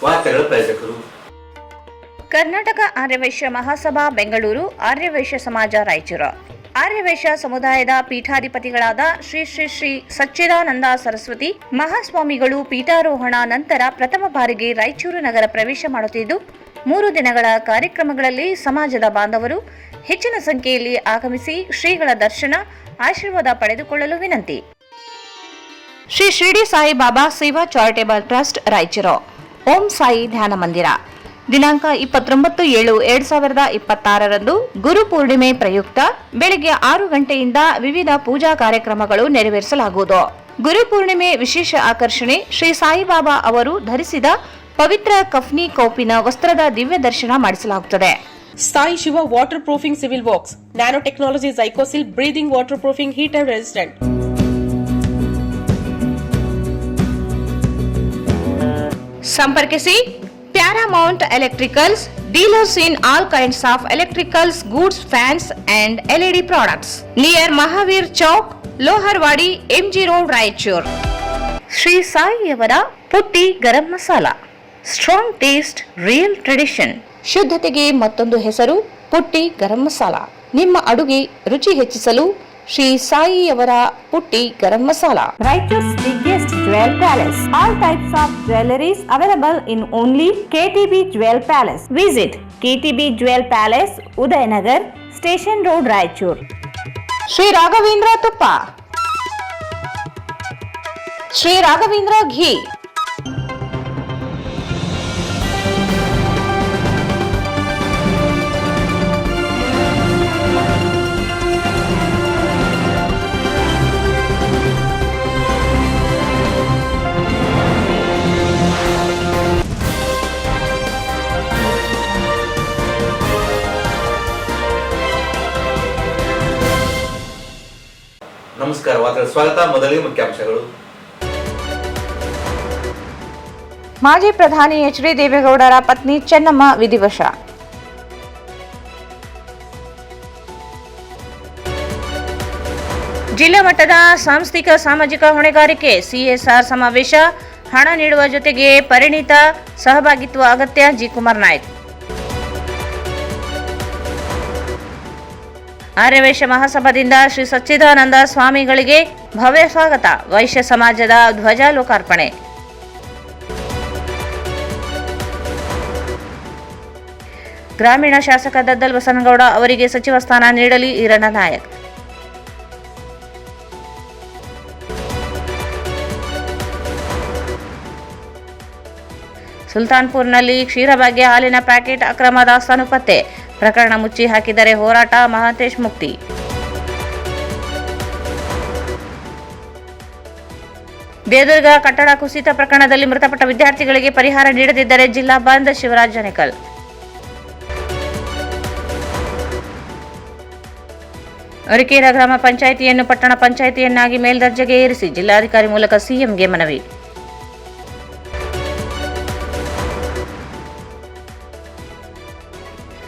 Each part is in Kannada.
ವಾರ್ತೆಗಳ ಪ್ರಾಯೋಜಕರು ಕರ್ನಾಟಕ ಆರ್ಯವೈಶ್ಯ ಮಹಾಸಭಾ ಬೆಂಗಳೂರು, ಆರ್ಯವೈಶ್ಯ ಸಮಾಜ ರಾಯಚೂರು. ಆರ್ಯವೈಶ್ಯ ಸಮುದಾಯದ ಪೀಠಾಧಿಪತಿಗಳಾದ ಶ್ರೀ ಶ್ರೀ ಶ್ರೀ ಸಚ್ಚಿದಾನಂದ ಸರಸ್ವತಿ ಮಹಾಸ್ವಾಮಿಗಳು ಪೀಠಾರೋಹಣ ನಂತರ ಪ್ರಥಮ ಬಾರಿಗೆ ರಾಯಚೂರು ನಗರ ಪ್ರವೇಶ ಮಾಡುತ್ತಿದ್ದು, 3 ದಿನಗಳ ಕಾರ್ಯಕ್ರಮಗಳಲ್ಲಿ ಸಮಾಜದ ಬಾಂಧವರು ಹೆಚ್ಚಿನ ಸಂಖ್ಯೆಯಲ್ಲಿ ಆಗಮಿಸಿ ಶ್ರೀಗಳ ದರ್ಶನ, ಆಶೀರ್ವಾದ ಪಡೆದುಕೊಳ್ಳಲು ವಿನಂತಿ. ಶ್ರೀ ಶಿರಡಿ ಸಾಯಿ ಬಾಬಾ ಸೇವಾ ಚಾರಿಟೇಬಲ್ ಟ್ರಸ್ಟ್ ರಾಯಚೂರು. ಓಂ ಸಾಯಿ ಧ್ಯಾನ ಮಂದಿರ. ದಿನಾಂಕ 29/7/2026 ಗುರು ಪೂರ್ಣಿಮೆ ಪ್ರಯುಕ್ತ ಬೆಳಗ್ಗೆ 6 ಗಂಟೆಯಿಂದ ವಿವಿಧ ಪೂಜಾ ಕಾರ್ಯಕ್ರಮಗಳು ನೆರವೇರಿಸಲಾಗುವುದು. ಗುರು ಪೂರ್ಣಿಮೆ ವಿಶೇಷ ಆಕರ್ಷಣೆ ಶ್ರೀ ಸಾಯಿಬಾಬಾ ಅವರು ಧರಿಸಿದ ಪವಿತ್ರ ಕಫ್ನಿ ಕೌಪಿನ ವಸ್ತ್ರದ ದಿವ್ಯ ದರ್ಶನ ಮಾಡಿಸಲಾಗುತ್ತದೆ. Sai Shiva waterproofing civil works, nano technology Zycosil breathing waterproofing heater resistant. ಸಂಪರ್ಕಿಸಿ Paramount electricals, dealers in all kinds of electricals goods, fans and LED products, near Mahavir Chowk, Loharwadi, MG road, Raichur. Shri ಸಾಯಿಯವರ Putti garam masala, strong taste, real tradition. ಶುದ್ಧತೆಗೆ ಮತ್ತೊಂದು ಹೆಸರು ಪುಟ್ಟಿ ಗರಂ ಮಸಾಲ. ನಿಮ್ಮ ಅಡುಗೆ ರುಚಿ ಹೆಚ್ಚಿಸಲು ಶ್ರೀ ಸಾಯಿಯವರ Putti garam masala. Raiturs biggest jewel palace. All types of jewelries available in only KTB Jewel Palace. Visit KTB Jewel Palace, Udayanagar, Station Road, Raichur. Shri Raghavendra ತುಪ್ಪ, ಶ್ರೀ ರಾಘವೇಂದ್ರ ಘೀ, ನಮಸ್ಕಾರ. ವಾರ್ತೆಗಳ ಸ್ವಾಗತ. ಮೊದಲಿಗೆ ಮುಖ್ಯಾಂಶಗಳು. ಮಾಜಿ ಪ್ರಧಾನಿ HD ದೇವೇಗೌಡರ ಪತ್ನಿ ಚೆನ್ನಮ್ಮ ವಿಧಿವಶ. ಜಿಲ್ಲಾ ಮಟ್ಟದ ಸಾಂಸ್ಥಿಕ ಸಾಮಾಜಿಕ ಹೊಣೆಗಾರಿಕೆ CSR ಸಮಾವೇಶ. ಹಣ ನೀಡುವ ಜೊತೆಗೆ ಪರಿಣಿತ ಸಹಭಾಗಿತ್ವ ಅಗತ್ಯ. ಜಿ. ಕುಮಾರ್ ನಾಯ್ಕ್. ಆರ್ಯವೈಶ್ಯ ಮಹಾಸಭಾದಿಂದ ಶ್ರೀ ಸಚ್ಚಿದಾನಂದ ಸ್ವಾಮಿಗಳಿಗೆ ಭವ್ಯ ಸ್ವಾಗತ. ವೈಶ್ಯ ಸಮಾಜದ ಧ್ವಜ ಲೋಕಾರ್ಪಣೆ. ಗ್ರಾಮೀಣ ಶಾಸಕ ದದ್ದಲ್ ಬಸನಗೌಡ ಅವರಿಗೆ ಸಚಿವ ಸ್ಥಾನ ನೀಡಲಿ. ಈರಣ್ಣ ನಾಯಕ್. ಸುಲ್ತಾನ್ಪುರ್ನಲ್ಲಿ ಕ್ಷೀರಭಾಗ್ಯ ಹಾಲಿನ ಪ್ಯಾಕೆಟ್ ಅಕ್ರಮ ದಾಸ್ತಾನು ಪತ್ತೆ. ಪ್ರಕರಣ ಮುಚ್ಚಿ ಹಾಕಿದರೆ ಹೋರಾಟ. ಮಹಾಂತೇಶ್ ಮುಕ್ತಿ. ದೇವದುರ್ಗ ಕಟ್ಟಡ ಕುಸಿತ ಪ್ರಕರಣದಲ್ಲಿ ಮೃತಪಟ್ಟ ವಿದ್ಯಾರ್ಥಿಗಳಿಗೆ ಪರಿಹಾರ ನೀಡದಿದ್ದರೆ ಜಿಲ್ಲಾ ಬಂದ್. ಶಿವರಾಜ್ ಜನೇಕಲ್. ಅರಿಕೇರ ಗ್ರಾಮ ಪಂಚಾಯಿತಿಯನ್ನು ಪಟ್ಟಣ ಪಂಚಾಯಿತಿಯನ್ನಾಗಿ ಮೇಲ್ದರ್ಜೆಗೆ ಏರಿಸಿ ಜಿಲ್ಲಾಧಿಕಾರಿ ಮೂಲಕ ಸಿಎಂಗೆ ಮನವಿ.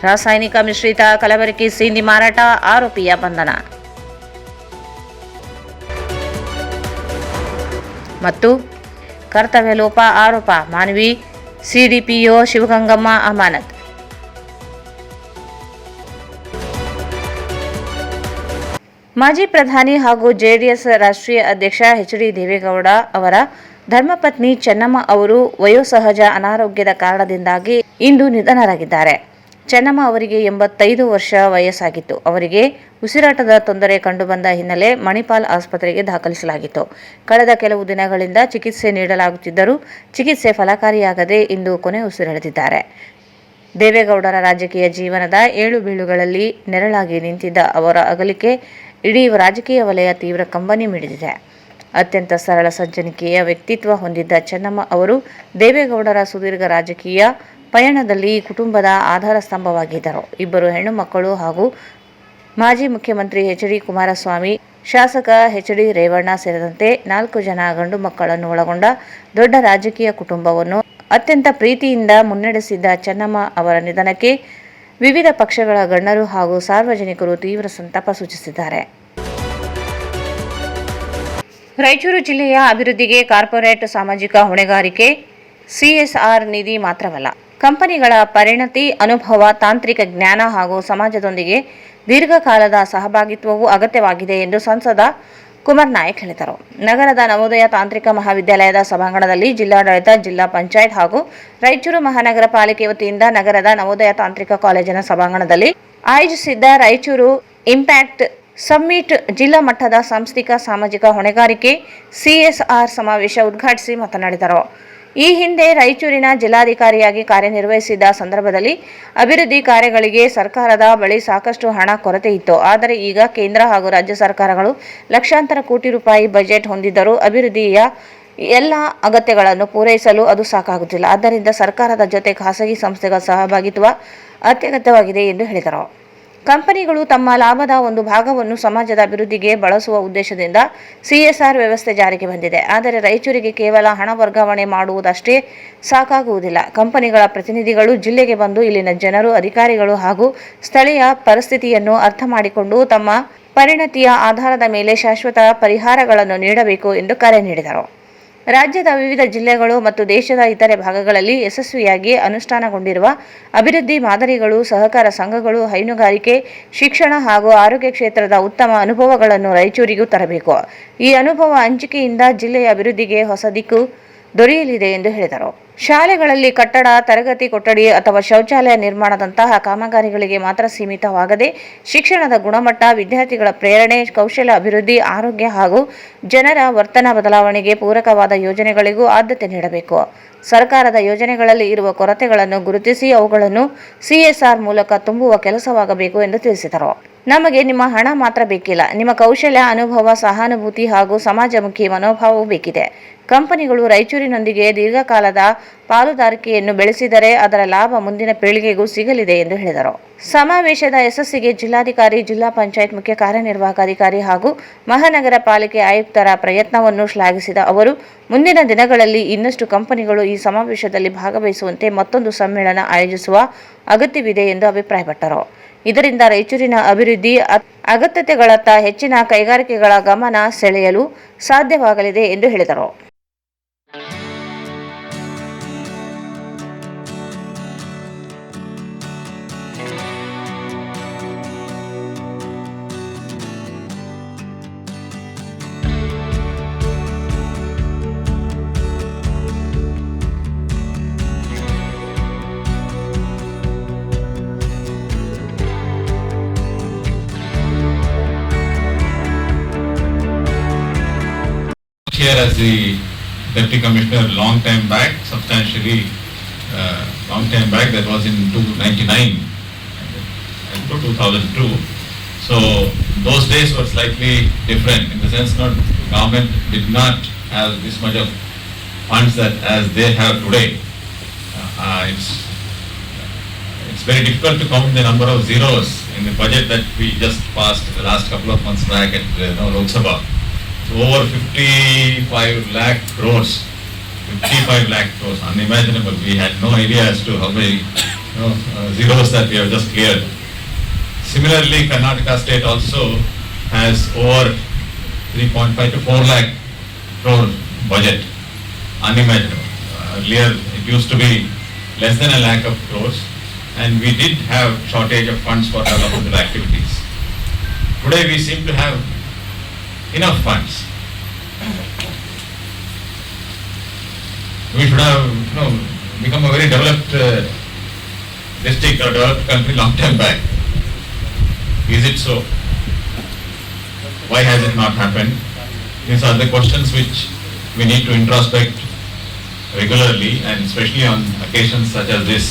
ರಾಸಾಯನಿಕ ಮಿಶ್ರಿತ ಕಲಬೆರಕೆ ಸಿಂಧಿ ಮಾರಾಟ, ಆರೋಪಿಯ ಬಂಧನ. ಮತ್ತು ಕರ್ತವ್ಯ ಲೋಪ ಆರೋಪ, ಮಾನವಿ ಸಿಡಿಪಿಒ ಶಿವಗಂಗಮ್ಮ ಅಮಾನತ್. ಮಾಜಿ ಪ್ರಧಾನಿ ಹಾಗೂ ಜೆಡಿಎಸ್ ರಾಷ್ಟ್ರೀಯ ಅಧ್ಯಕ್ಷ HD ದೇವೇಗೌಡ ಅವರ ಧರ್ಮಪತ್ನಿ ಚೆನ್ನಮ್ಮ ಅವರು ವಯೋಸಹಜ ಅನಾರೋಗ್ಯದ ಕಾರಣದಿಂದಾಗಿ ಇಂದು ನಿಧನರಾಗಿದ್ದಾರೆ. ಚೆನ್ನಮ್ಮ ಅವರಿಗೆ 85 ವರ್ಷ ವಯಸ್ಸಾಗಿತ್ತು. ಅವರಿಗೆ ಉಸಿರಾಟದ ತೊಂದರೆ ಕಂಡುಬಂದ ಹಿನ್ನೆಲೆ ಮಣಿಪಾಲ್ ಆಸ್ಪತ್ರೆಗೆ ದಾಖಲಿಸಲಾಗಿತ್ತು. ಕಳೆದ ಕೆಲವು ದಿನಗಳಿಂದ ಚಿಕಿತ್ಸೆ ನೀಡಲಾಗುತ್ತಿದ್ದರೂ ಚಿಕಿತ್ಸೆ ಫಲಕಾರಿಯಾಗದೆ ಇಂದು ಕೊನೆ ಉಸಿರೆಳೆದಿದ್ದಾರೆ. ದೇವೇಗೌಡರ ರಾಜಕೀಯ ಜೀವನದ ಏಳು ಬೀಳುಗಳಲ್ಲಿ ನೆರಳಾಗಿ ನಿಂತಿದ್ದ ಅವರ ಅಗಲಿಕೆ ಇಡೀ ರಾಜಕೀಯ ವಲಯ ತೀವ್ರ ಕಂಬನಿ ಮಿಡಿದಿದೆ. ಅತ್ಯಂತ ಸರಳ ಸಜ್ಜನಿಕೆಯ ವ್ಯಕ್ತಿತ್ವ ಹೊಂದಿದ್ದ ಚೆನ್ನಮ್ಮ ಅವರು ದೇವೇಗೌಡರ ಸುದೀರ್ಘ ರಾಜಕೀಯ ಪಯಣದಲ್ಲಿ ಕುಟುಂಬದ ಆಧಾರ ಸ್ತಂಭವಾಗಿದ್ದರು. 2 ಹೆಣ್ಣು ಮಕ್ಕಳು ಹಾಗೂ ಮಾಜಿ ಮುಖ್ಯಮಂತ್ರಿ HD ಕುಮಾರಸ್ವಾಮಿ, ಶಾಸಕ HD ರೇವಣ್ಣ ಸೇರಿದಂತೆ 4 ಜನ ಗಂಡು ಮಕ್ಕಳನ್ನು ಒಳಗೊಂಡ ದೊಡ್ಡ ರಾಜಕೀಯ ಕುಟುಂಬವನ್ನು ಅತ್ಯಂತ ಪ್ರೀತಿಯಿಂದ ಮುನ್ನಡೆಸಿದ್ದ ಚೆನ್ನಮ್ಮ ಅವರ ನಿಧನಕ್ಕೆ ವಿವಿಧ ಪಕ್ಷಗಳ ಗಣ್ಯರು ಹಾಗೂ ಸಾರ್ವಜನಿಕರು ತೀವ್ರ ಸಂತಾಪ ಸೂಚಿಸಿದ್ದಾರೆ. ರಾಯಚೂರು ಜಿಲ್ಲೆಯ ಅಭಿವೃದ್ಧಿಗೆ ಕಾರ್ಪೊರೇಟ್ ಸಾಮಾಜಿಕ ಹೊಣೆಗಾರಿಕೆ ಸಿಎಸ್ಆರ್ ನಿಧಿ ಮಾತ್ರವಲ್ಲ, ಕಂಪನಿಗಳ ಪರಿಣತಿ, ಅನುಭವ, ತಾಂತ್ರಿಕ ಜ್ಞಾನ ಹಾಗೂ ಸಮಾಜದೊಂದಿಗೆ ದೀರ್ಘಕಾಲದ ಸಹಭಾಗಿತ್ವವೂ ಅಗತ್ಯವಾಗಿದೆ ಎಂದು ಸಂಸದ ಕುಮಾರ್ ನಾಯಕ್ ಹೇಳಿದರು. ನಗರದ ನವೋದಯ ತಾಂತ್ರಿಕ ಮಹಾವಿದ್ಯಾಲಯದ ಸಭಾಂಗಣದಲ್ಲಿ ಜಿಲ್ಲಾಡಳಿತ, ಜಿಲ್ಲಾ ಪಂಚಾಯತ್ ಹಾಗೂ ರಾಯಚೂರು ಮಹಾನಗರ ಪಾಲಿಕೆ ವತಿಯಿಂದ ನಗರದ ನವೋದಯ ತಾಂತ್ರಿಕ ಕಾಲೇಜಿನ ಸಭಾಂಗಣದಲ್ಲಿ ಆಯೋಜಿಸಿದ್ದ ರಾಯಚೂರು ಇಂಪ್ಯಾಕ್ಟ್ ಸಮ್ಮಿಟ್ ಜಿಲ್ಲಾ ಮಟ್ಟದ ಸಾಂಸ್ಥಿಕ ಸಾಮಾಜಿಕ ಹೊಣೆಗಾರಿಕೆ ಸಿಎಸ್ಆರ್ ಸಮಾವೇಶ ಉದ್ಘಾಟಿಸಿ ಮಾತನಾಡಿದರು. ಈ ಹಿಂದೆ ರಾಯಚೂರಿನ ಜಿಲ್ಲಾಧಿಕಾರಿಯಾಗಿ ಕಾರ್ಯನಿರ್ವಹಿಸಿದ್ದ ಸಂದರ್ಭದಲ್ಲಿ ಅಭಿವೃದ್ಧಿ ಕಾರ್ಯಗಳಿಗೆ ಸರ್ಕಾರದ ಬಳಿ ಸಾಕಷ್ಟು ಹಣ ಕೊರತೆ ಇತ್ತು. ಆದರೆ ಈಗ ಕೇಂದ್ರ ಹಾಗೂ ರಾಜ್ಯ ಸರ್ಕಾರಗಳು ಲಕ್ಷಾಂತರ ಕೋಟಿ ರೂಪಾಯಿ ಬಜೆಟ್ ಹೊಂದಿದ್ದರೂ ಅಭಿವೃದ್ಧಿಯ ಎಲ್ಲ ಅಗತ್ಯಗಳನ್ನು ಪೂರೈಸಲು ಅದು ಸಾಕಾಗುತ್ತಿಲ್ಲ. ಆದ್ದರಿಂದ ಸರ್ಕಾರದ ಜೊತೆ ಖಾಸಗಿ ಸಂಸ್ಥೆಗಳ ಸಹಭಾಗಿತ್ವ ಅತ್ಯಗತ್ಯವಾಗಿದೆ ಎಂದು ಹೇಳಿದರು. ಕಂಪನಿಗಳು ತಮ್ಮ ಲಾಭದ ಒಂದು ಭಾಗವನ್ನು ಸಮಾಜದ ಅಭಿವೃದ್ಧಿಗೆ ಬಳಸುವ ಉದ್ದೇಶದಿಂದ ಸಿಎಸ್ಆರ್ ವ್ಯವಸ್ಥೆ ಜಾರಿಗೆ ಬಂದಿದೆ. ಆದರೆ ರಾಯಚೂರಿಗೆ ಕೇವಲ ಹಣ ವರ್ಗಾವಣೆ ಮಾಡುವುದಷ್ಟೇ ಸಾಕಾಗುವುದಿಲ್ಲ. ಕಂಪನಿಗಳ ಪ್ರತಿನಿಧಿಗಳು ಜಿಲ್ಲೆಗೆ ಬಂದು ಇಲ್ಲಿನ ಜನರು, ಅಧಿಕಾರಿಗಳು ಹಾಗೂ ಸ್ಥಳೀಯ ಪರಿಸ್ಥಿತಿಯನ್ನು ಅರ್ಥ ಮಾಡಿಕೊಂಡು ತಮ್ಮ ಪರಿಣತಿಯ ಆಧಾರದ ಮೇಲೆ ಶಾಶ್ವತ ಪರಿಹಾರಗಳನ್ನು ನೀಡಬೇಕು ಎಂದು ಕರೆ ನೀಡಿದರು. ರಾಜ್ಯದ ವಿವಿಧ ಜಿಲ್ಲೆಗಳು ಮತ್ತು ದೇಶದ ಇತರೆ ಭಾಗಗಳಲ್ಲಿ ಯಶಸ್ವಿಯಾಗಿ ಅನುಷ್ಠಾನಗೊಂಡಿರುವ ಅಭಿವೃದ್ಧಿ ಮಾದರಿಗಳು, ಸಹಕಾರ ಸಂಘಗಳು, ಹೈನುಗಾರಿಕೆ, ಶಿಕ್ಷಣ ಹಾಗೂ ಆರೋಗ್ಯ ಕ್ಷೇತ್ರದ ಉತ್ತಮ ಅನುಭವಗಳನ್ನು ರಾಯಚೂರಿಗೂ ತರಬೇಕು. ಈ ಅನುಭವ ಹಂಚಿಕೆಯಿಂದ ಜಿಲ್ಲೆಯ ಅಭಿವೃದ್ಧಿಗೆ ಹೊಸ ದಿಕ್ಕು ದೊರೆಯಲಿದೆ ಎಂದು ಹೇಳಿದರು. ಶಾಲೆಗಳಲ್ಲಿ ಕಟ್ಟಡ, ತರಗತಿ ಕೊಠಡಿ ಅಥವಾ ಶೌಚಾಲಯ ನಿರ್ಮಾಣದಂತಹ ಕಾಮಗಾರಿಗಳಿಗೆ ಮಾತ್ರ ಸೀಮಿತವಾಗದೆ ಶಿಕ್ಷಣದ ಗುಣಮಟ್ಟ, ವಿದ್ಯಾರ್ಥಿಗಳ ಪ್ರೇರಣೆ, ಕೌಶಲ್ಯ ಅಭಿವೃದ್ಧಿ, ಆರೋಗ್ಯ ಹಾಗೂ ಜನರ ವರ್ತನ ಬದಲಾವಣೆಗೆ ಪೂರಕವಾದ ಯೋಜನೆಗಳಿಗೂ ಆದ್ಯತೆ ನೀಡಬೇಕು. ಸರ್ಕಾರದ ಯೋಜನೆಗಳಲ್ಲಿ ಇರುವ ಕೊರತೆಗಳನ್ನು ಗುರುತಿಸಿ ಅವುಗಳನ್ನು ಸಿಎಸ್ಆರ್ ಮೂಲಕ ತುಂಬುವ ಕೆಲಸವಾಗಬೇಕು ಎಂದು ತಿಳಿಸಿದರು. ನಮಗೆ ನಿಮ್ಮ ಹಣ ಮಾತ್ರ ಬೇಕಿಲ್ಲ, ನಿಮ್ಮ ಕೌಶಲ್ಯ, ಅನುಭವ, ಸಹಾನುಭೂತಿ ಹಾಗೂ ಸಮಾಜಮುಖಿ ಮನೋಭಾವವೂ ಬೇಕಿದೆ. ಕಂಪನಿಗಳು ರಾಯಚೂರಿನೊಂದಿಗೆ ದೀರ್ಘಕಾಲದ ಪಾಲುದಾರಿಕೆಯನ್ನು ಬೆಳೆಸಿದರೆ ಅದರ ಲಾಭ ಮುಂದಿನ ಪೀಳಿಗೆಗೂ ಸಿಗಲಿದೆ ಎಂದು ಹೇಳಿದರು. ಸಮಾವೇಶದ ಯಶಸ್ಸಿಗೆ ಜಿಲ್ಲಾಧಿಕಾರಿ, ಜಿಲ್ಲಾ ಪಂಚಾಯತ್ ಮುಖ್ಯ ಕಾರ್ಯನಿರ್ವಾಹಕ ಅಧಿಕಾರಿ ಹಾಗೂ ಮಹಾನಗರ ಪಾಲಿಕೆ ಆಯುಕ್ತರ ಪ್ರಯತ್ನವನ್ನು ಶ್ಲಾಘಿಸಿದ ಅವರು, ಮುಂದಿನ ದಿನಗಳಲ್ಲಿ ಇನ್ನಷ್ಟು ಕಂಪನಿಗಳು ಈ ಸಮಾವೇಶದಲ್ಲಿ ಭಾಗವಹಿಸುವಂತೆ ಮತ್ತೊಂದು ಸಮ್ಮೇಳನ ಆಯೋಜಿಸುವ ಅಗತ್ಯವಿದೆ ಎಂದು ಅಭಿಪ್ರಾಯಪಟ್ಟರು. ಇದರಿಂದ ರಾಯಚೂರಿನ ಅಭಿವೃದ್ಧಿ ಅಗತ್ಯತೆಗಳತ್ತ ಹೆಚ್ಚಿನ ಕೈಗಾರಿಕೆಗಳ ಗಮನ ಸೆಳೆಯಲು ಸಾಧ್ಯವಾಗಲಿದೆ ಎಂದು ಹೇಳಿದರು. Here as the Deputy Commissioner long time back, substantially long time back, that was in 1999 and 2002. So those days were slightly different in the sense that the government did not have this much of funds that as they have today. It's very difficult to count the number of zeros in the budget that we just passed the last couple of months back at Lok Sabha. So over 55 lakh crores, 55 lakh crores, unimaginable. We had no idea as to how many zeros that we have just cleared. Similarly, Karnataka state also has over 3.5 to 4 lakh crore budget, unimaginable. Earlier it used to be less than a lakh of crores, and we did have shortage of funds for developmental activities. Today we seem to have enough funds. We should have become a very developed district or developed country long time back. Is it so? Why has it not happened? These are the questions which we need to introspect regularly, and especially on occasions such as this.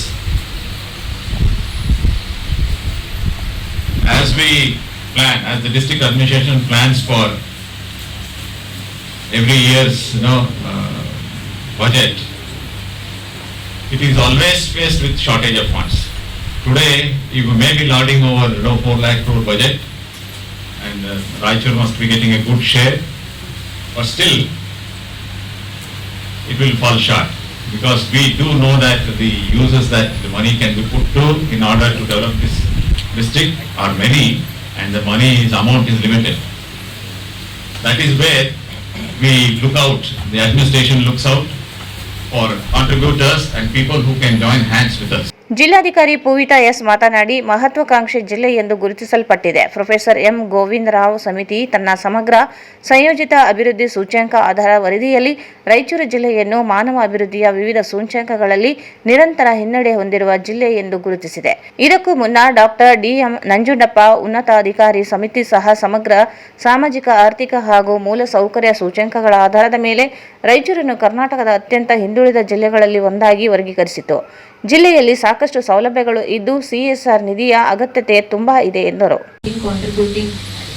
As we plan, as the district administration plans for every year's budget, it is always faced with shortage of funds. Today, you may be lauding over 4 lakh crore budget, and Raichur must be getting a good share, but still it will fall short, because we do know that the uses that the money can be put to in order to develop this district are many, and the money's amount is limited. That is where we look out, the administration looks out for contributors and people who can join hands with us. ಜಿಲ್ಲಾಧಿಕಾರಿ ಪೂವಿತಾ ಎಸ್ ಮಾತನಾಡಿ, ಮಹತ್ವಾಕಾಂಕ್ಷಿ ಜಿಲ್ಲೆ ಎಂದು ಗುರುತಿಸಲ್ಪಟ್ಟಿದೆ. ಪ್ರೊಫೆಸರ್ ಎಂ ಗೋವಿಂದರಾವ್ ಸಮಿತಿ ತನ್ನ ಸಮಗ್ರ ಸಂಯೋಜಿತ ಅಭಿವೃದ್ಧಿ ಸೂಚ್ಯಂಕ ಆಧಾರ ವರದಿಯಲ್ಲಿ ರಾಯಚೂರು ಜಿಲ್ಲೆಯನ್ನು ಮಾನವ ಅಭಿವೃದ್ಧಿಯ ವಿವಿಧ ಸೂಚ್ಯಂಕಗಳಲ್ಲಿ ನಿರಂತರ ಹಿನ್ನಡೆ ಹೊಂದಿರುವ ಜಿಲ್ಲೆ ಎಂದು ಗುರುತಿಸಿದೆ. ಇದಕ್ಕೂ ಮುನ್ನ ಡಾಕ್ಟರ್ ಡಿ.ಎಂ. ನಂಜುಂಡಪ್ಪ ಉನ್ನತಾಧಿಕಾರಿ ಸಮಿತಿ ಸಹ ಸಮಗ್ರ ಸಾಮಾಜಿಕ, ಆರ್ಥಿಕ ಹಾಗೂ ಮೂಲಸೌಕರ್ಯ ಸೂಚ್ಯಂಕಗಳ ಆಧಾರದ ಮೇಲೆ ರಾಯಚೂರನ್ನು ಕರ್ನಾಟಕದ ಅತ್ಯಂತ ಹಿಂದುಳಿದ ಜಿಲ್ಲೆಗಳಲ್ಲಿ ಒಂದಾಗಿ ವರ್ಗೀಕರಿಸಿತು. ಜಿಲ್ಲೆಯಲ್ಲಿ ಸಾಕಷ್ಟು ಸೌಲಭ್ಯಗಳು ಇದ್ದು ಸಿಎಸ್ಆರ್ ನಿಧಿಯ ಅಗತ್ಯತೆ ತುಂಬಾ ಇದೆ ಎಂದರು. Contributing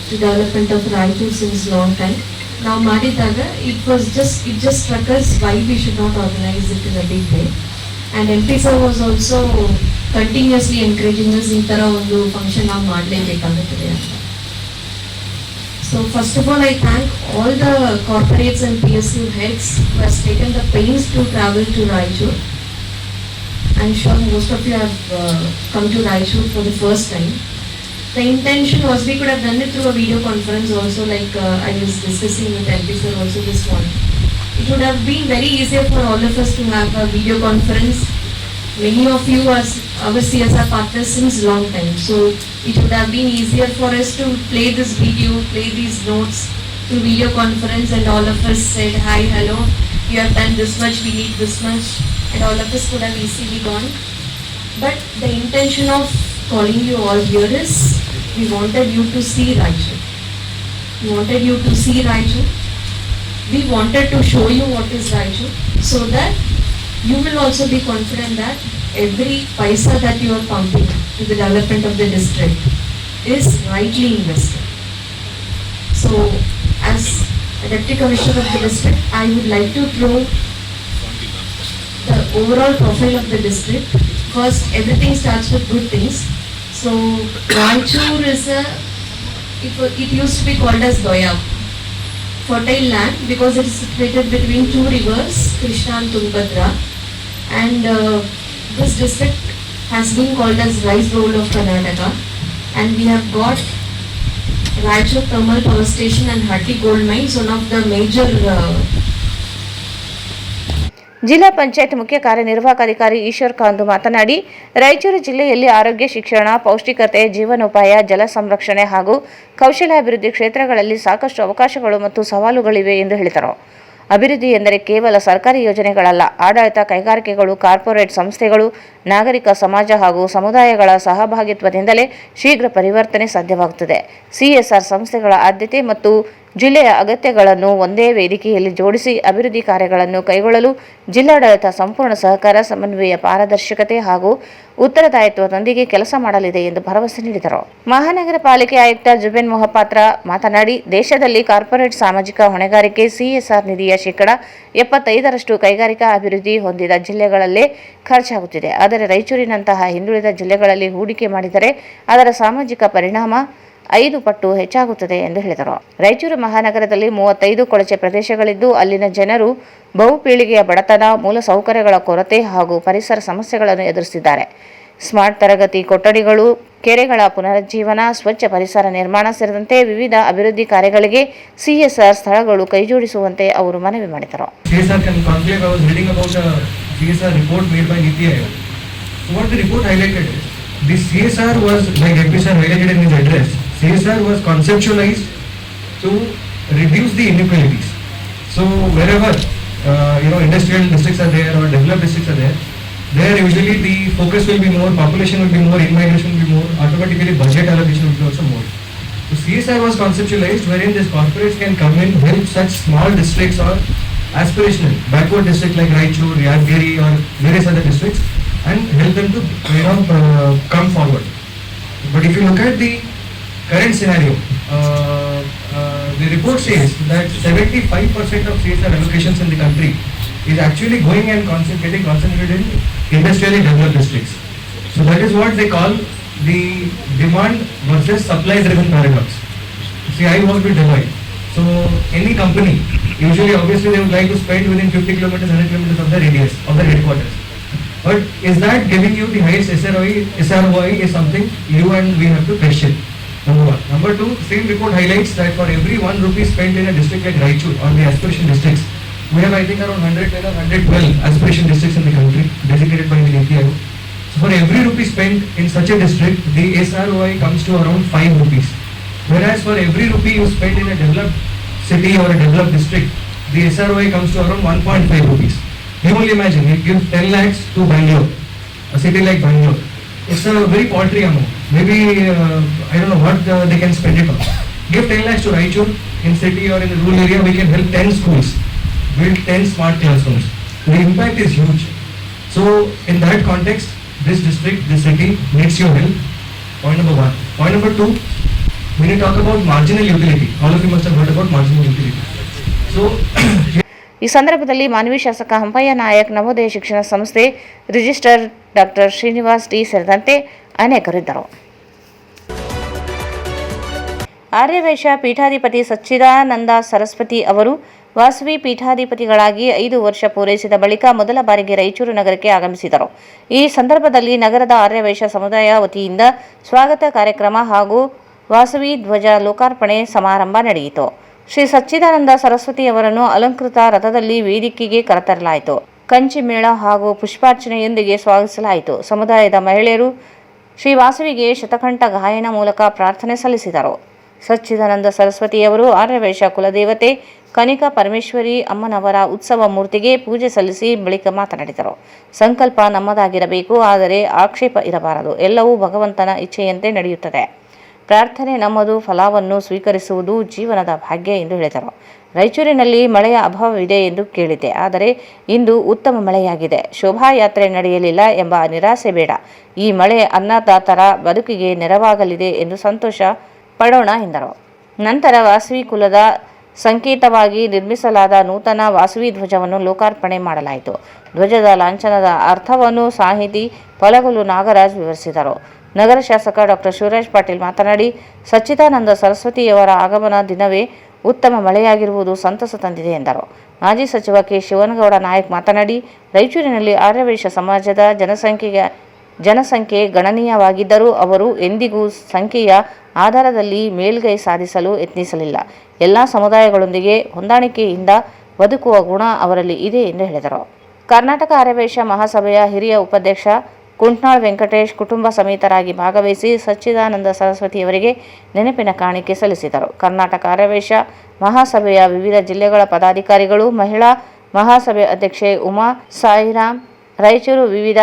to development of Raichur since long time. Now ಮಾಡಿದಾಗ it just struck us why we should not organize it in a big way. And MP sir was also continuously encouraging us ಈ ತರ ಒಂದು ಫಂಕ್ಷನ್ ನಾವು ಮಾಡಲೇಬೇಕಾಗುತ್ತದೆ ಅಂತ. So first of all, I thank all the corporates and PSU heads who has taken the pains to travel to Raichur. I'm sure most of you have come to Raichur for the first time. The intention was we could have done it through a video conference also, like I was discussing with MP sir also this morning. It would have been very easier for all of us to have a video conference. Many of you are our CSR partners since long time, so it would have been easier for us to play this video, play these notes through video conference, and all of us said hi, hello, you have done this much, we need this much, and all of us could have easily gone. But the intention of calling you all here is we wanted you to see Raichur. We wanted you to see Raichur. We wanted to show you what is Raichur, so that you will also be confident that every paisa that you are pumping to the development of the district is rightly invested. So, as a Deputy Commissioner of the district, I would like to throw the overall profile of the district. First, everything starts with good things. So, Raichur is it used to be called as Doya, fertile land, because it is situated between two rivers, Krishna and Tungabhadra. And this district has been called as Rice Bowl of Karnataka. And we have got Raichur Thermal Power Station and Hatti Gold Mines, one of the major ಜಿಲ್ಲಾ ಪಂಚಾಯತ್ ಮುಖ್ಯ ಕಾರ್ಯನಿರ್ವಾಹಕ ಅಧಿಕಾರಿ ಈಶ್ವರ್ ಕಾಂದು ಮಾತನಾಡಿ, ರಾಯಚೂರು ಜಿಲ್ಲೆಯಲ್ಲಿ ಆರೋಗ್ಯ, ಶಿಕ್ಷಣ, ಪೌಷ್ಟಿಕತೆ, ಜೀವನೋಪಾಯ, ಜಲ ಸಂರಕ್ಷಣೆ ಹಾಗೂ ಕೌಶಲ್ಯಾಭಿವೃದ್ಧಿ ಕ್ಷೇತ್ರಗಳಲ್ಲಿ ಸಾಕಷ್ಟು ಅವಕಾಶಗಳು ಮತ್ತು ಸವಾಲುಗಳಿವೆ ಎಂದು ಹೇಳಿದರು. ಅಭಿವೃದ್ಧಿ ಎಂದರೆ ಕೇವಲ ಸರ್ಕಾರಿ ಯೋಜನೆಗಳಲ್ಲ, ಆಡಳಿತ, ಕೈಗಾರಿಕೆಗಳು, ಕಾರ್ಪೊರೇಟ್ ಸಂಸ್ಥೆಗಳು, ನಾಗರಿಕ ಸಮಾಜ ಹಾಗೂ ಸಮುದಾಯಗಳ ಸಹಭಾಗಿತ್ವದಿಂದಲೇ ಶೀಘ್ರ ಪರಿವರ್ತನೆ ಸಾಧ್ಯವಾಗುತ್ತದೆ. ಸಿಎಸ್ಆರ್ ಸಂಸ್ಥೆಗಳ ಆದ್ಯತೆ ಮತ್ತು ಜಿಲ್ಲೆಯ ಅಗತ್ಯಗಳನ್ನು ಒಂದೇ ವೇದಿಕೆಯಲ್ಲಿ ಜೋಡಿಸಿ ಅಭಿವೃದ್ಧಿ ಕಾರ್ಯಗಳನ್ನು ಕೈಗೊಳ್ಳಲು ಜಿಲ್ಲಾಡಳಿತ ಸಂಪೂರ್ಣ ಸಹಕಾರ, ಸಮನ್ವಯ, ಪಾರದರ್ಶಕತೆ ಹಾಗೂ ಉತ್ತರದಾಯಿತ್ವದೊಂದಿಗೆ ಕೆಲಸ ಮಾಡಲಿದೆ ಎಂದು ಭರವಸೆ ನೀಡಿದರು. ಮಹಾನಗರ ಪಾಲಿಕೆ ಆಯುಕ್ತ ಜುಬೇನ್ ಮೊಹಪಾತ್ರ ಮಾತನಾಡಿ, ದೇಶದಲ್ಲಿ ಕಾರ್ಪೊರೇಟ್ ಸಾಮಾಜಿಕ ಹೊಣೆಗಾರಿಕೆ ಸಿಎಸ್ಆರ್ ನಿಧಿಯ ಶೇಕಡ 75% ಕೈಗಾರಿಕಾ ಅಭಿವೃದ್ಧಿ ಹೊಂದಿದ ಜಿಲ್ಲೆಗಳಲ್ಲೇ ಖರ್ಚಾಗುತ್ತಿದೆ. ಆದರೆ ರಾಯಚೂರಿನಂತಹ ಹಿಂದುಳಿದ ಜಿಲ್ಲೆಗಳಲ್ಲಿ ಹೂಡಿಕೆ ಮಾಡಿದರೆ ಅದರ ಸಾಮಾಜಿಕ ಪರಿಣಾಮ 5 ಪಟ್ಟು ಹೆಚ್ಚಾಗುತ್ತದೆ ಎಂದು ಹೇಳಿದರು. ರಾಯಚೂರು ಮಹಾನಗರದಲ್ಲಿ 35 ಕೊಳಚೆ ಪ್ರದೇಶಗಳಿದ್ದು ಅಲ್ಲಿನ ಜನರು ಬಹುಪೀಳಿಗೆಯ ಬಡತನ, ಮೂಲಸೌಕರ್ಯಗಳ ಕೊರತೆ ಹಾಗೂ ಪರಿಸರ ಸಮಸ್ಯೆಗಳನ್ನು ಎದುರಿಸಿದ್ದಾರೆ. ಸ್ಮಾರ್ಟ್ ತರಗತಿ ಕೊಠಡಿಗಳು, ಕೆರೆಗಳ ಪುನರುಜ್ಜೀವನ, ಸ್ವಚ್ಛ ಪರಿಸರ ನಿರ್ಮಾಣ ಸೇರಿದಂತೆ ವಿವಿಧ ಅಭಿವೃದ್ಧಿ ಕಾರ್ಯಗಳಿಗೆ ಸಿಎಸ್ಆರ್ ಸ್ಥಳಗಳು ಕೈಜೋಡಿಸುವಂತೆ ಅವರು ಮನವಿ ಮಾಡಿದರು. This CSR was, like MP sir highlighted in his address, CSR was conceptualized to reduce the inequalities. So wherever industrial districts are there or developed districts are there usually the focus will be more, population will be more, immigration will be more, automatically budget allocation will be also more. So CSR was conceptualized wherein these corporates can come in, help such small districts or aspirational backward districts like Raichur, Yadgiri or various other districts, and help them to come forward. But if you look at the current scenario, the report says that 75% of CSR allocations in the country is actually going and getting concentrated in industrially developed districts. So that is what they call the demand versus supply driven paradox. See, I work with Deloitte. So any company, usually obviously they would like to spend within 50 kilometers, 100 kilometers of the radius of the headquarters. But is that giving you the highest SROI is something you and we have to question. Number one. Number two, same report highlights that for every 1 rupee spent in a district like Raichur or the aspiration districts, We have, I think, around 110 or 112 aspiration districts in the country designated by the NITI Aayog. So for every rupee spent in such a district, the SROI comes to around 5 rupees. Whereas for every rupee you spend in a developed city or a developed district, the SROI comes to around 1.5 rupees. You only imagine, you give 10 lakhs to Bangalore, a city like Bangalore. It's a very paltry amount. Maybe, I don't know what they can spend it on. Give 10 lakhs to Raichur, in city or in the rural area, we can help 10 schools, build 10 smart classrooms. The impact is huge. So, in that context, this district, this city needs your help. Point number 1. Point number 2, when you talk about marginal utility, all of you must have heard about marginal utility. So, ಈ ಸಂದರ್ಭದಲ್ಲಿ ಮಾನ್ವಿ ಶಾಸಕ ಹಂಪಯ್ಯ ನಾಯಕ್, ನವೋದಯ ಶಿಕ್ಷಣ ಸಂಸ್ಥೆ ರಿಜಿಸ್ಟ್ರಾರ್ ಡಾಕ್ಟರ್ ಶ್ರೀನಿವಾಸ್ ಟಿ ಸೇರಿದಂತೆ ಅನೇಕರಿದ್ದರು. ಆರ್ಯವೈಶ್ಯ ಪೀಠಾಧಿಪತಿ ಸಚ್ಚಿದಾನಂದ ಸರಸ್ವತಿ ಅವರು ವಾಸವಿ ಪೀಠಾಧಿಪತಿಗಳಾಗಿ 5 ವರ್ಷ ಪೂರೈಸಿದ ಬಳಿಕ ಮೊದಲ ಬಾರಿಗೆ ರಾಯಚೂರು ನಗರಕ್ಕೆ ಆಗಮಿಸಿದರು. ಈ ಸಂದರ್ಭದಲ್ಲಿ ನಗರದ ಆರ್ಯವೈಶ್ಯ ಸಮುದಾಯ ವತಿಯಿಂದ ಸ್ವಾಗತ ಕಾರ್ಯಕ್ರಮ ಹಾಗೂ ವಾಸವಿ ಧ್ವಜ ಲೋಕಾರ್ಪಣೆ ಸಮಾರಂಭ ನಡೆಯಿತು. ಶ್ರೀ ಸಚ್ಚಿದಾನಂದ ಸರಸ್ವತಿಯವರನ್ನು ಅಲಂಕೃತ ರಥದಲ್ಲಿ ವೇದಿಕೆಗೆ ಕರೆತರಲಾಯಿತು. ಕಂಚಿ ಮೇಳ ಹಾಗೂ ಪುಷ್ಪಾರ್ಚನೆಯೊಂದಿಗೆ ಸ್ವಾಗತಿಸಲಾಯಿತು. ಸಮುದಾಯದ ಮಹಿಳೆಯರು ಶ್ರೀ ವಾಸವಿಗೆ ಶತಕಂಠ ಗಾಯನ ಮೂಲಕ ಪ್ರಾರ್ಥನೆ ಸಲ್ಲಿಸಿದರು. ಸಚ್ಚಿದಾನಂದ ಸರಸ್ವತಿಯವರು ಆರ್ಯವೈಶ್ಯ ಕುಲದೇವತೆ ಕನಿಕಾ ಪರಮೇಶ್ವರಿ ಅಮ್ಮನವರ ಉತ್ಸವ ಮೂರ್ತಿಗೆ ಪೂಜೆ ಸಲ್ಲಿಸಿ ಬಳಿಕ ಮಾತನಾಡಿದರು. ಸಂಕಲ್ಪ ನಮ್ಮದಾಗಿರಬೇಕು, ಆದರೆ ಆಕ್ಷೇಪ ಇರಬಾರದು. ಎಲ್ಲವೂ ಭಗವಂತನ ಇಚ್ಛೆಯಂತೆ ನಡೆಯುತ್ತದೆ. ಪ್ರಾರ್ಥನೆ ನಮ್ಮದು, ಫಲವನ್ನು ಸ್ವೀಕರಿಸುವುದು ಜೀವನದ ಭಾಗ್ಯ ಎಂದು ಹೇಳಿದರು. ರಾಯಚೂರಿನಲ್ಲಿ ಮಳೆಯ ಅಭಾವವಿದೆ ಎಂದು ಕೇಳಿದೆ, ಆದರೆ ಇಂದು ಉತ್ತಮ ಮಳೆಯಾಗಿದೆ. ಶೋಭಾಯಾತ್ರೆ ನಡೆಯಲಿಲ್ಲ ಎಂಬ ನಿರಾಸೆ ಬೇಡ. ಈ ಮಳೆ ಅನ್ನದಾತರ ಬದುಕಿಗೆ ನೆರವಾಗಲಿದೆ ಎಂದು ಸಂತೋಷ ಪಡೋಣ ಎಂದರು. ನಂತರ ವಾಸವಿ ಕುಲದ ಸಂಕೇತವಾಗಿ ನಿರ್ಮಿಸಲಾದ ನೂತನ ವಾಸವಿ ಧ್ವಜವನ್ನು ಲೋಕಾರ್ಪಣೆ ಮಾಡಲಾಯಿತು. ಧ್ವಜದ ಲಾಂಛನದ ಅರ್ಥವನ್ನು ಸಾಹಿತಿ ಪಲಗುಲು ನಾಗರಾಜ್ ವಿವರಿಸಿದರು. ನಗರ ಶಾಸಕ ಡಾಕ್ಟರ್ ಶಿವರಾಜ್ ಪಾಟೀಲ್ ಮಾತನಾಡಿ, ಸಚ್ಚಿದಾನಂದ ಸರಸ್ವತಿಯವರ ಆಗಮನ ದಿನವೇ ಉತ್ತಮ ಮಳೆಯಾಗಿರುವುದು ಸಂತಸ ತಂದಿದೆ ಎಂದರು. ಮಾಜಿ ಸಚಿವ ಕೆ ಶಿವನಗೌಡ ನಾಯಕ್ ಮಾತನಾಡಿ, ರಾಯಚೂರಿನಲ್ಲಿ ಆರ್ಯವೈಶ್ಯ ಸಮಾಜದ ಜನಸಂಖ್ಯೆ ಗಣನೀಯವಾಗಿದ್ದರೂ ಅವರು ಎಂದಿಗೂ ಸಂಖ್ಯೆಯ ಆಧಾರದಲ್ಲಿ ಮೇಲ್ಗೈ ಸಾಧಿಸಲು ಯತ್ನಿಸಲಿಲ್ಲ. ಎಲ್ಲ ಸಮುದಾಯಗಳೊಂದಿಗೆ ಹೊಂದಾಣಿಕೆಯಿಂದ ಬದುಕುವ ಗುಣ ಅವರಲ್ಲಿ ಇದೆ ಎಂದು ಹೇಳಿದರು. ಕರ್ನಾಟಕ ಆರ್ಯವೈಶ್ಯ ಮಹಾಸಭೆಯ ಹಿರಿಯ ಉಪಾಧ್ಯಕ್ಷ ಕುಂಟ್ನಾಳ್ ವೆಂಕಟೇಶ್ ಕುಟುಂಬ ಸಮೇತರಾಗಿ ಭಾಗವಹಿಸಿ ಸಚ್ಚಿದಾನಂದ ಸರಸ್ವತಿಯವರಿಗೆ ನೆನಪಿನ ಕಾಣಿಕೆ ಸಲ್ಲಿಸಿದರು. ಕರ್ನಾಟಕ ಆರ್ಯವೈಶ್ಯ ಮಹಾಸಭೆಯ ವಿವಿಧ ಜಿಲ್ಲೆಗಳ ಪದಾಧಿಕಾರಿಗಳು, ಮಹಿಳಾ ಮಹಾಸಭೆ ಅಧ್ಯಕ್ಷೆ ಉಮಾ ಸಾಯಿರಾಮ್, ರಾಯಚೂರು ವಿವಿಧ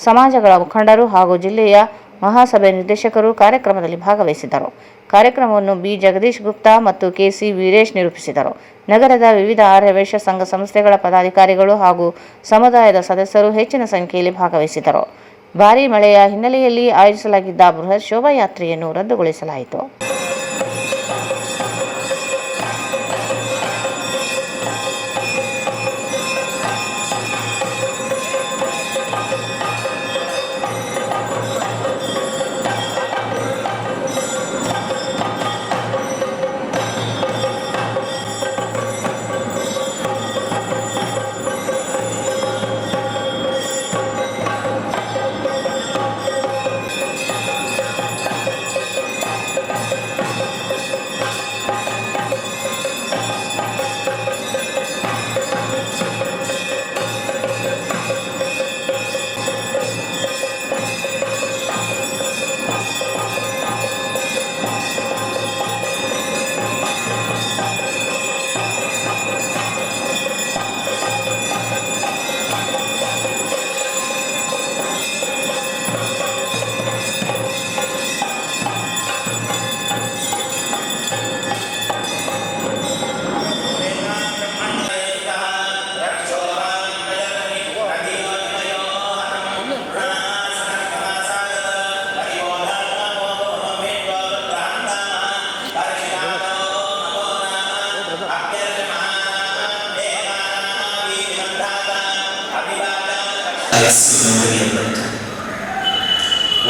ಸಮಾಜಗಳ ಮುಖಂಡರು ಹಾಗೂ ಜಿಲ್ಲೆಯ ಮಹಾಸಭೆ ನಿರ್ದೇಶಕರು ಕಾರ್ಯಕ್ರಮದಲ್ಲಿ ಭಾಗವಹಿಸಿದ್ದರು. ಕಾರ್ಯಕ್ರಮವನ್ನು ಬಿ ಜಗದೀಶ್ ಗುಪ್ತಾ ಮತ್ತು ಕೆಸಿ ವೀರೇಶ್ ನಿರೂಪಿಸಿದರು. ನಗರದ ವಿವಿಧ ಆರ್ಯವೈಶ್ಯ ಸಂಘ ಸಂಸ್ಥೆಗಳ ಪದಾಧಿಕಾರಿಗಳು ಹಾಗೂ ಸಮುದಾಯದ ಸದಸ್ಯರು ಹೆಚ್ಚಿನ ಸಂಖ್ಯೆಯಲ್ಲಿ ಭಾಗವಹಿಸಿದರು. ಭಾರೀ ಮಳೆಯ ಹಿನ್ನೆಲೆಯಲ್ಲಿ ಆಯೋಜಿಸಲಾಗಿದ್ದ ಬೃಹತ್ ಶೋಭಾಯಾತ್ರೆಯನ್ನು ರದ್ದುಗೊಳಿಸಲಾಯಿತು.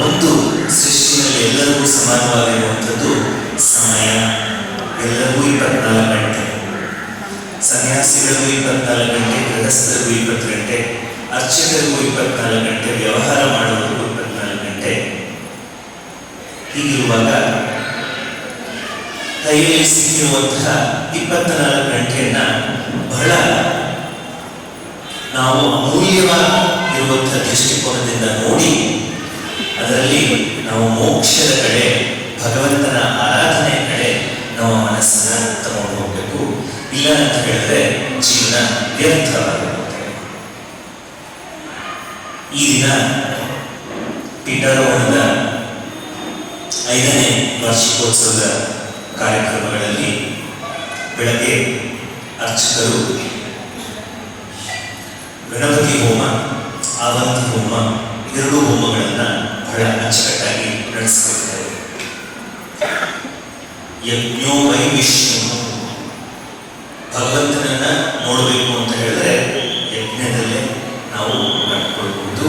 ಒಂದು ಸೃಷ್ಟಿಯಲ್ಲಿ ಎಲ್ಲರಿಗೂ ಸಮಾನವಾಗಿರುವಂಥದ್ದು ಸಮಯ. ಎಲ್ಲರಿಗೂ 24 ಗಂಟೆ, ಸನ್ಯಾಸಿಗಳಿಗೂ 24 ಗಂಟೆ, ಗೃಹಸ್ಥರಿಗೂ 20 ಗಂಟೆ, ಅರ್ಚಕರಿಗೂ 24 ಗಂಟೆ, ವ್ಯವಹಾರ ಮಾಡೋರಿಗೂ 24 ಗಂಟೆ. ಹೀಗಿರುವಾಗ ಕೈಯಲ್ಲಿ ಸಿಕ್ಕಿರುವಂತಹ 24 ಗಂಟೆಯನ್ನ ಬಹಳ ನಾವು ಅಮೂಲ್ಯವಾಗಿರುವಂತಹ ದೃಷ್ಟಿಕೋನದಿಂದ ನೋಡಿ ಅದರಲ್ಲಿ ನಾವು ಮೋಕ್ಷದ ಕಡೆ, ಭಗವಂತನ ಆರಾಧನೆ ಕಡೆ ನಾವು ಮನಸ್ಸನ್ನ ತಗೊಂಡು ಹೋಗ್ಬೇಕು. ಇಲ್ಲ ಅಂತ ಹೇಳಿದ್ರೆ ಜೀವನ ವ್ಯರ್ಥವಾಗುತ್ತೆ. ಈ ದಿನ ಪೀಠಾರೋಹಣದ 5ನೇ ವಾರ್ಷಿಕೋತ್ಸವದ ಕಾರ್ಯಕ್ರಮಗಳಲ್ಲಿ ಬೆಳಗ್ಗೆ ಅರ್ಚಕರು ಗಣಪತಿ ಹೋಮ, ಆವಂತಿ ಹೋಮ, ಎರಡೂ ಹೋಮಗಳನ್ನ ಬಹಳ ಅಚ್ಚುಕಟ್ಟಾಗಿ ನಡೆಸಿಕೊಡ್ತಾರೆ. ಯಜ್ಞೋ ವೈ ವಿಷ್ಣು, ಭಗವಂತನನ್ನ ನೋಡಬೇಕು ಅಂತ ಹೇಳಿದ್ರೆ ಯಜ್ಞದಲ್ಲೇ ನಾವು ಕಂಡುಕೊಳ್ಬಹುದು.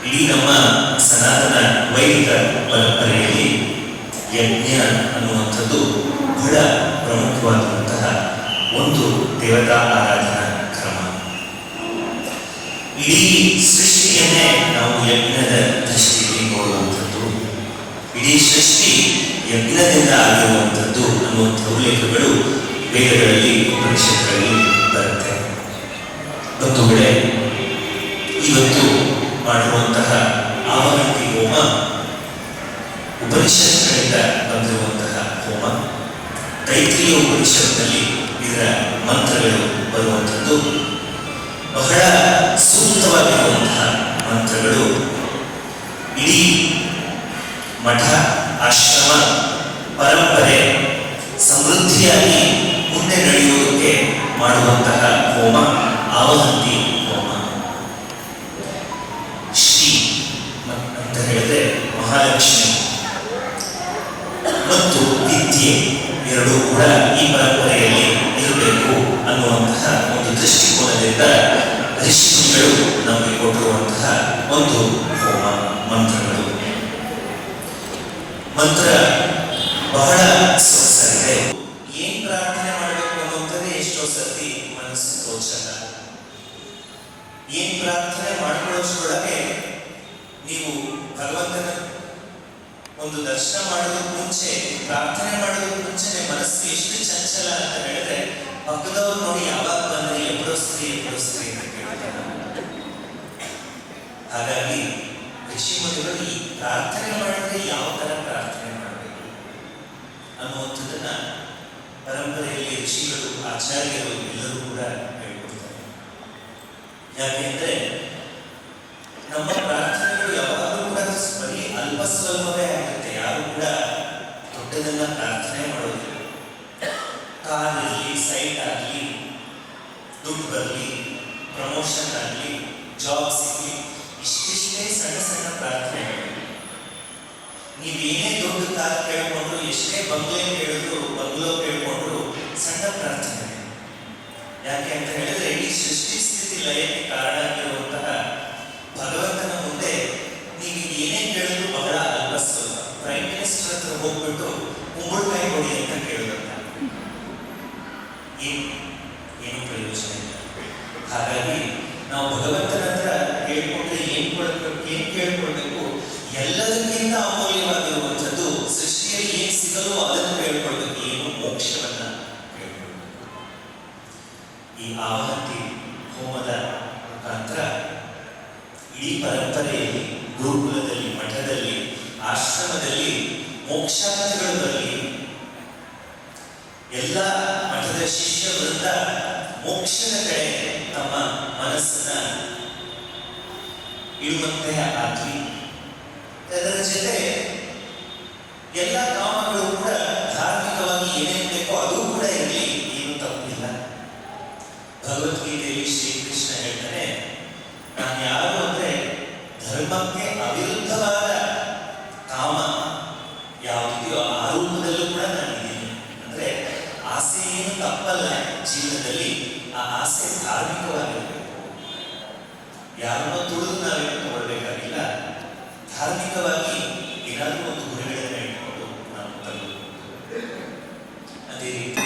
ಇಡೀ ನಮ್ಮ ಸನಾತನ ವೈದಿಕ ಪರಂಪರೆಯಲ್ಲಿ ಯಜ್ಞ ಅನ್ನುವಂಥದ್ದು ಬಹಳ ಪ್ರಮುಖವಾದಂತಹ ಒಂದು ದೇವತಾ ಆರಾಧನಾ ಕ್ರಮ. ಇಡೀ ಸೃಷ್ಟಿಯನ್ನೇ ನಾವು ಯಜ್ಞದ ದೃಷ್ಟಿಯಲ್ಲಿ ನೋಡುವಂಥದ್ದು, ಇಡೀ ಸೃಷ್ಟಿ ಯಜ್ಞದಿಂದ ಆಗಿರುವಂಥದ್ದು ಅನ್ನುವಂಥ ಉಲ್ಲೇಖಗಳು ವೇದಗಳಲ್ಲಿ, ಉಪನಿಷತ್ತುಗಳಲ್ಲಿ ಬರುತ್ತೆ. ಬಂಧುಗಳೇ, ಇವತ್ತು ಮಾಡಿರುವಂತಹ ಆವರಣಿ ಹೋಮ ಉಪನಿಷತ್ತುಗಳಿಂದ ಬಂದಿರುವಂತಹ ಹೋಮ. ತೈತ್ರಿಯ ಉಪನಿಷತ್ತಿನಲ್ಲಿ ಇದರ ಮಂತ್ರಗಳು ಬರುವಂಥದ್ದು ಬಹಳ ಸೂಕ್ತವಾಗಿರುವಂತಹ ಮಂತ್ರಗಳು. ಇಡೀ ಮಠ, ಆಶ್ರಮ ಪರಂಪರೆ ಸಮೃದ್ಧಿಯಾಗಿ ಮುಂದೆ ನಡೆಯುವುದಕ್ಕೆ ಮಾಡುವಂತಹ ಹೋಮ ಆವಹಂತಿ ಹೋಮ. ಶ್ರೀ ಅಂತ ಹೇಳಿದ್ರೆ ಮಹಾಲಕ್ಷ್ಮಿ ಮತ್ತು ವಿದ್ಯೆ ಎರಡೂ ಕೂಡ ಈ ಪರಂಪರೆಯಲ್ಲಿ ಇರಬೇಕು ಅನ್ನುವಂತಹ ಒಂದು ದೃಷ್ಟಿಕೋನದಿಂದ ಋಷಿಗಳು ನಮಗೆ ಕೊಟ್ಟಿರುವಂತಹ ಒಂದು ಹೋಮ ಮಂತ್ರಗಳು. ಮಂತ್ರ ಬಹಳ ಸೊಗಸಾಗಿದೆ. ಏನ್ ಪ್ರಾರ್ಥನೆ ಮಾಡಬೇಕು ಅನ್ನುವಂಥದ್ದೇ ಎಷ್ಟೋ ಸರ್ತಿ ಮನಸ್ಸು ತೋಚಲ್ಲ. ಏನ್ ಪ್ರಾರ್ಥನೆ ಮಾಡ್ಕೊಳ್ಳೋಷ್ಟರೊಳಗೆ ನೀವು ಭಗವಂತನ ಒಂದು ದರ್ಶನ ಮಾಡೋದಕ್ಕೆ ಮುಂಚೆ, ಪ್ರಾರ್ಥನೆ ಮಾಡೋದಕ್ಕೆ ಮುಂಚೆ ಮನಸ್ಸು ಎಷ್ಟು ಚಂಚಲ ಅಂತ ಹೇಳಿದ್ರೆ ಪಕ್ಕದವ್ರು ನೋಡಿ ಯಾವಾಗ ಬಂದ್ರೆ ಎಬ್ಬಡಿಸ್ತೀರಿ ಅಂತ ಕೇಳ್ತಾರೆ. ಹಾಗಾಗಿ ಋಷಿ ಮುನಿಗಳು ಈ ಪ್ರಾರ್ಥನೆ ಮಾಡಿದ್ರೆ ಯಾವ ತರ ಪ್ರಾರ್ಥನೆ ಮಾಡಬೇಕು ಅನ್ನುವಂಥದ್ದನ್ನ ಪರಂಪರೆಯಲ್ಲಿ ಋಷಿಗಳು, ಆಚಾರ್ಯರು ಎಲ್ಲರೂ ಕೂಡ ಹೇಳ್ಕೊಡ್ತಾರೆ. ಯಾಕೆಂದ್ರೆ ನಮ್ಮ ಪ್ರಾರ್ಥನೆಗಳು ಯಾವಾಗಲೂ ಕೂಡ ಬರೀ ಅಲ್ಪ ಸ್ವಲ್ಪವೇ ಆಗುತ್ತೆ. ಯಾರು ಕೂಡ ದೊಡ್ಡದನ್ನ ಪ್ರಾರ್ಥನೆ ಮಾಡೋದಿಲ್ಲ. ಕಾರಲ್ಲಿ ಸೈಟ್ ಆಗಲಿ, ದುಡ್ಡು ಬರಲಿ, ಪ್ರಮೋಷನ್ ಆಗಲಿ, ಜಾಬ್ ಸಿಗಲಿ, ಇಷ್ಟಿಷ್ಟೇ ಸಣ್ಣ ಸಣ್ಣ ಪ್ರಾರ್ಥನೆಗಳು. ನೀವೇನೇ ದೊಡ್ಡ ಕಾರ್ ಕೇಳ್ಕೊಂಡ್ರು, ಎಷ್ಟೇ ಬಂಗ್ಲೆ ಕೇಳ್ಕೊಂಡ್ರು ಸಣ್ಣ ಪ್ರಾರ್ಥನೆ. ಯಾಕೆ ಅಂತ ಹೇಳಿದ್ರೆ ಈ ಸೃಷ್ಟಿ ಸ್ಥಿತಿ ಲಯಕ್ಕೆ ಕಾರಣ ಆಗಿರುವಂತಹ ಭಗವಂತನ ಮುಂದೆ ನೀವು ಏನೇ ಕೇಳಿದ್ರು ಬಹಳ ಅಲ್ಪ ಸ್ವಲ್ಪ. ಪ್ರೈಮ್ ಮಿನಿಸ್ಟರ್ ಹತ್ರ ಹೋಗ್ಬಿಟ್ಟು ಕುಂಬಳಕಾಯಿ ಕೊಡಿ ಅಂತ ಕೇಳಿದಂತ ಏನು ಪ್ರಯೋಜನ ಇಲ್ಲ. ಹಾಗಾಗಿ ನಾವು ಭಗವಂತನ ಹತ್ರ ಕೇಳ್ಕೊಂಡ್ರೆ ಏನ್ ಕೇಳ್ಕೊಳ್ಬೇಕು? ಎಲ್ಲದಕ್ಕಿಂತ ಅಮೂಲ್ಯವಾಗಿರುವಂಥದ್ದು ಸೃಷ್ಟಿಯಲ್ಲಿ ಏನ್ ಸಿಗಲು ಅದನ್ನು ಕೇಳ್ಕೊಳ್ಬೇಕು. ಏನು ಮೋಕ್ಷವನ್ನ ಕೇಳ್ಕೊಳ್ಬೇಕು. ಈ ಆವಹತಿ ಹೋಮದ ಮುಖಾಂತರ ಇಡೀ ಪರಂಪರೆಯಲ್ಲಿ, ಗುರುಕುಲದಲ್ಲಿ, ಮಠದಲ್ಲಿ, ಆಶ್ರಮದಲ್ಲಿ ಮೋಕ್ಷಾರ್ಥಗಳು ಬರಲಿ. ಎಲ್ಲ ಮಠದ ಶಿಷ್ಯ ವೃಂದ ಮೋಕ್ಷದ ಕಡೆ ತಮ್ಮ ಮನಸ್ಸನ್ನ ಇಡುವಂತೆ ಆಗಲಿ. ಅದರ ಜೊತೆ ಎಲ್ಲ ಕಾಮಗಳು ಕೂಡ ಧಾರ್ಮಿಕವಾಗಿ ಏನೇನು ಬೇಕೋ ಅದು ಕೂಡ ಇರಲಿ, ಏನು ತಪ್ಪಿಲ್ಲ. ಭಗವದ್ಗೀತೆಯಲ್ಲಿ ಶ್ರೀಕೃಷ್ಣ ಹೇಳ್ತಾನೆ, ನಾನು ಯಾರು ಅಂದ್ರೆ ಧರ್ಮಕ್ಕೆ ಅವಿರುದ್ಧವಾದ ಕಾಮ ಯಾವುದಿದೆಯೋ ಆ ರೂಪದಲ್ಲೂ ಕೂಡ ನಾನಿದ್ದೀನಿ. ಅಂದ್ರೆ ಆಸೆ ಏನು ತಪ್ಪಲ್ಲ ಜೀವನದಲ್ಲಿ, ಆ ಆಸೆ ಧಾರ್ಮಿಕವಾಗಿರಬೇಕು. ಯಾರನ್ನೋ ತುಳಿದು ನಾವೇನು ತಗೊಳ್ಬೇಕಾಗಿಲ್ಲ. ಧಾರ್ಮಿಕವಾಗಿ ಏನಾದರೂ ಒಂದು ಗುರಿಗಳನ್ನು ಇಟ್ಕೊಂಡು ನಾವು ತಗೊಳ್ಬೇಕು. ಅದೇ ರೀತಿ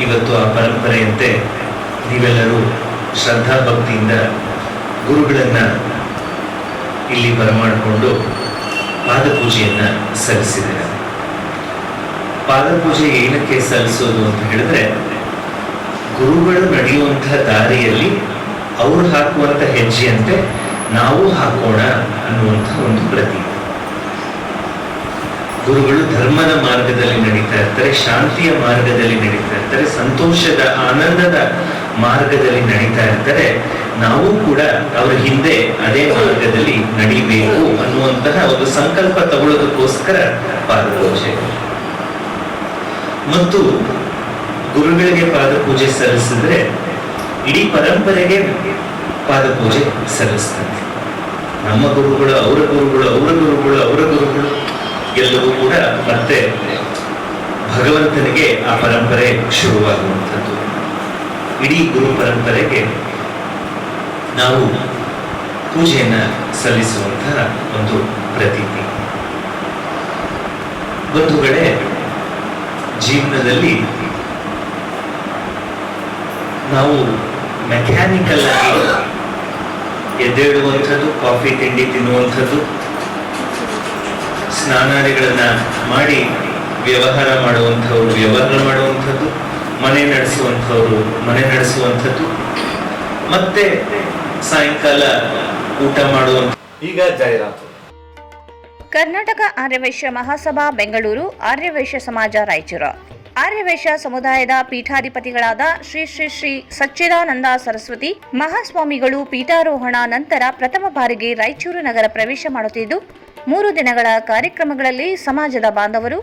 ಇವತ್ತು ಆ ಪರಂಪರೆಯಂತೆ ನೀವೆಲ್ಲರೂ ಶ್ರದ್ಧಾ ಭಕ್ತಿಯಿಂದ ಗುರುಗಳನ್ನ ಇಲ್ಲಿ ಬರಮಾಡಿಕೊಂಡು ಪಾದಪೂಜೆಯನ್ನ ಸಲ್ಲಿಸಿದ್ದಾರೆ. ಪಾದಪೂಜೆ ಏನಕ್ಕೆ ಸಲ್ಲಿಸೋದು ಅಂತ ಹೇಳಿದ್ರೆ, ಗುರುಗಳು ನಡೆಯುವಂತಹ ದಾರಿಯಲ್ಲಿ ಅವರು ಹಾಕುವಂತ ಹೆಜ್ಜೆಯಂತೆ ನಾವು ಹಾಕೋಣ ಅನ್ನುವಂಥ ಒಂದು ಪ್ರತೀಕ. ಗುರುಗಳು ಧರ್ಮದ ಮಾರ್ಗದಲ್ಲಿ ನಡೀತಾ ಇರ್ತಾರೆ, ಶಾಂತಿಯ ಮಾರ್ಗದಲ್ಲಿ ನಡೀತಾ ಇರ್ತಾರೆ, ಸಂತೋಷದ ಆನಂದದ ಮಾರ್ಗದಲ್ಲಿ ನಡೀತಾ ಇರ್ತಾರೆ. ನಾವು ಕೂಡ ಅವರ ಹಿಂದೆ ಅದೇ ಮಾರ್ಗದಲ್ಲಿ ನಡಿಬೇಕು ಅನ್ನುವಂತಹ ಒಂದು ಸಂಕಲ್ಪ ತಗೊಳ್ಳೋದಕ್ಕೋಸ್ಕರ ಪಾದಪೂಜೆ. ಮತ್ತು ಗುರುಗಳಿಗೆ ಪಾದಪೂಜೆ ಸಲ್ಲಿಸಿದ್ರೆ ಇಡೀ ಪರಂಪರೆಗೆ ಪಾದಪೂಜೆ ಸಲ್ಲಿಸ್ತಾರೆ. ನಮ್ಮ ಗುರುಗಳು, ಅವರ ಗುರುಗಳು, ಅವರ ಗುರುಗಳು, ಅವರ ಗುರುಗಳು ಎಲ್ಲವೂ ಕೂಡ ಮತ್ತೆ ಭಗವಂತನಿಗೆ ಆ ಪರಂಪರೆ ಶುರುವಾಗುವಂಥದ್ದು. ಇಡೀ ಗುರು ಪರಂಪರೆಗೆ ನಾವು ಪೂಜೆಯನ್ನ ಸಲ್ಲಿಸುವಂತಹ ಒಂದು ಪ್ರತೀತಿ. ಬಂಧುಗಳೇ, ಜೀವನದಲ್ಲಿ ನಾವು ಮೆಕ್ಯಾನಿಕಲ್ ಆಗಿ ಎದ್ದೇಳುವಂಥದ್ದು, ಕಾಫಿ ತಿಂಡಿ ತಿನ್ನುವಂಥದ್ದು, ಸ್ನಾನಾದಿಗಳನ್ನ ಮಾಡಿ ವ್ಯವಹಾರ ಮಾಡುವಂಥವ್ರು ವ್ಯವಹಾರ ಮಾಡುವಂಥದ್ದು, ಮನೆ ನಡೆಸುವಂಥವ್ರು ಮನೆ ನಡೆಸುವಂಥದ್ದು, ಮತ್ತೆ ಸಾಯಂಕಾಲ ಊಟ ಮಾಡುವಂಥ. ಈಗ ಜಾಹೀರಾತು. ಕರ್ನಾಟಕ ಆರ್ಯವೈಶ್ಯ ಮಹಾಸಭಾ ಬೆಂಗಳೂರು, ಆರ್ಯವೈಶ್ಯ ಸಮಾಜ ರಾಯಚೂರು. ಆರ್ಯವೈಶ್ಯ ಸಮುದಾಯದ ಪೀಠಾಧಿಪತಿಗಳಾದ ಶ್ರೀ ಶ್ರೀ ಶ್ರೀ ಸಚ್ಚಿದಾನಂದ ಸರಸ್ವತಿ ಮಹಾಸ್ವಾಮಿಗಳು ಪೀಠಾರೋಹಣ ನಂತರ ಪ್ರಥಮ ಬಾರಿಗೆ ರಾಯಚೂರು ನಗರ ಪ್ರವೇಶ ಮಾಡುತ್ತಿದ್ದು, 3 ದಿನಗಳ ಕಾರ್ಯಕ್ರಮಗಳಲ್ಲಿ ಸಮಾಜದ ಬಾಂಧವರು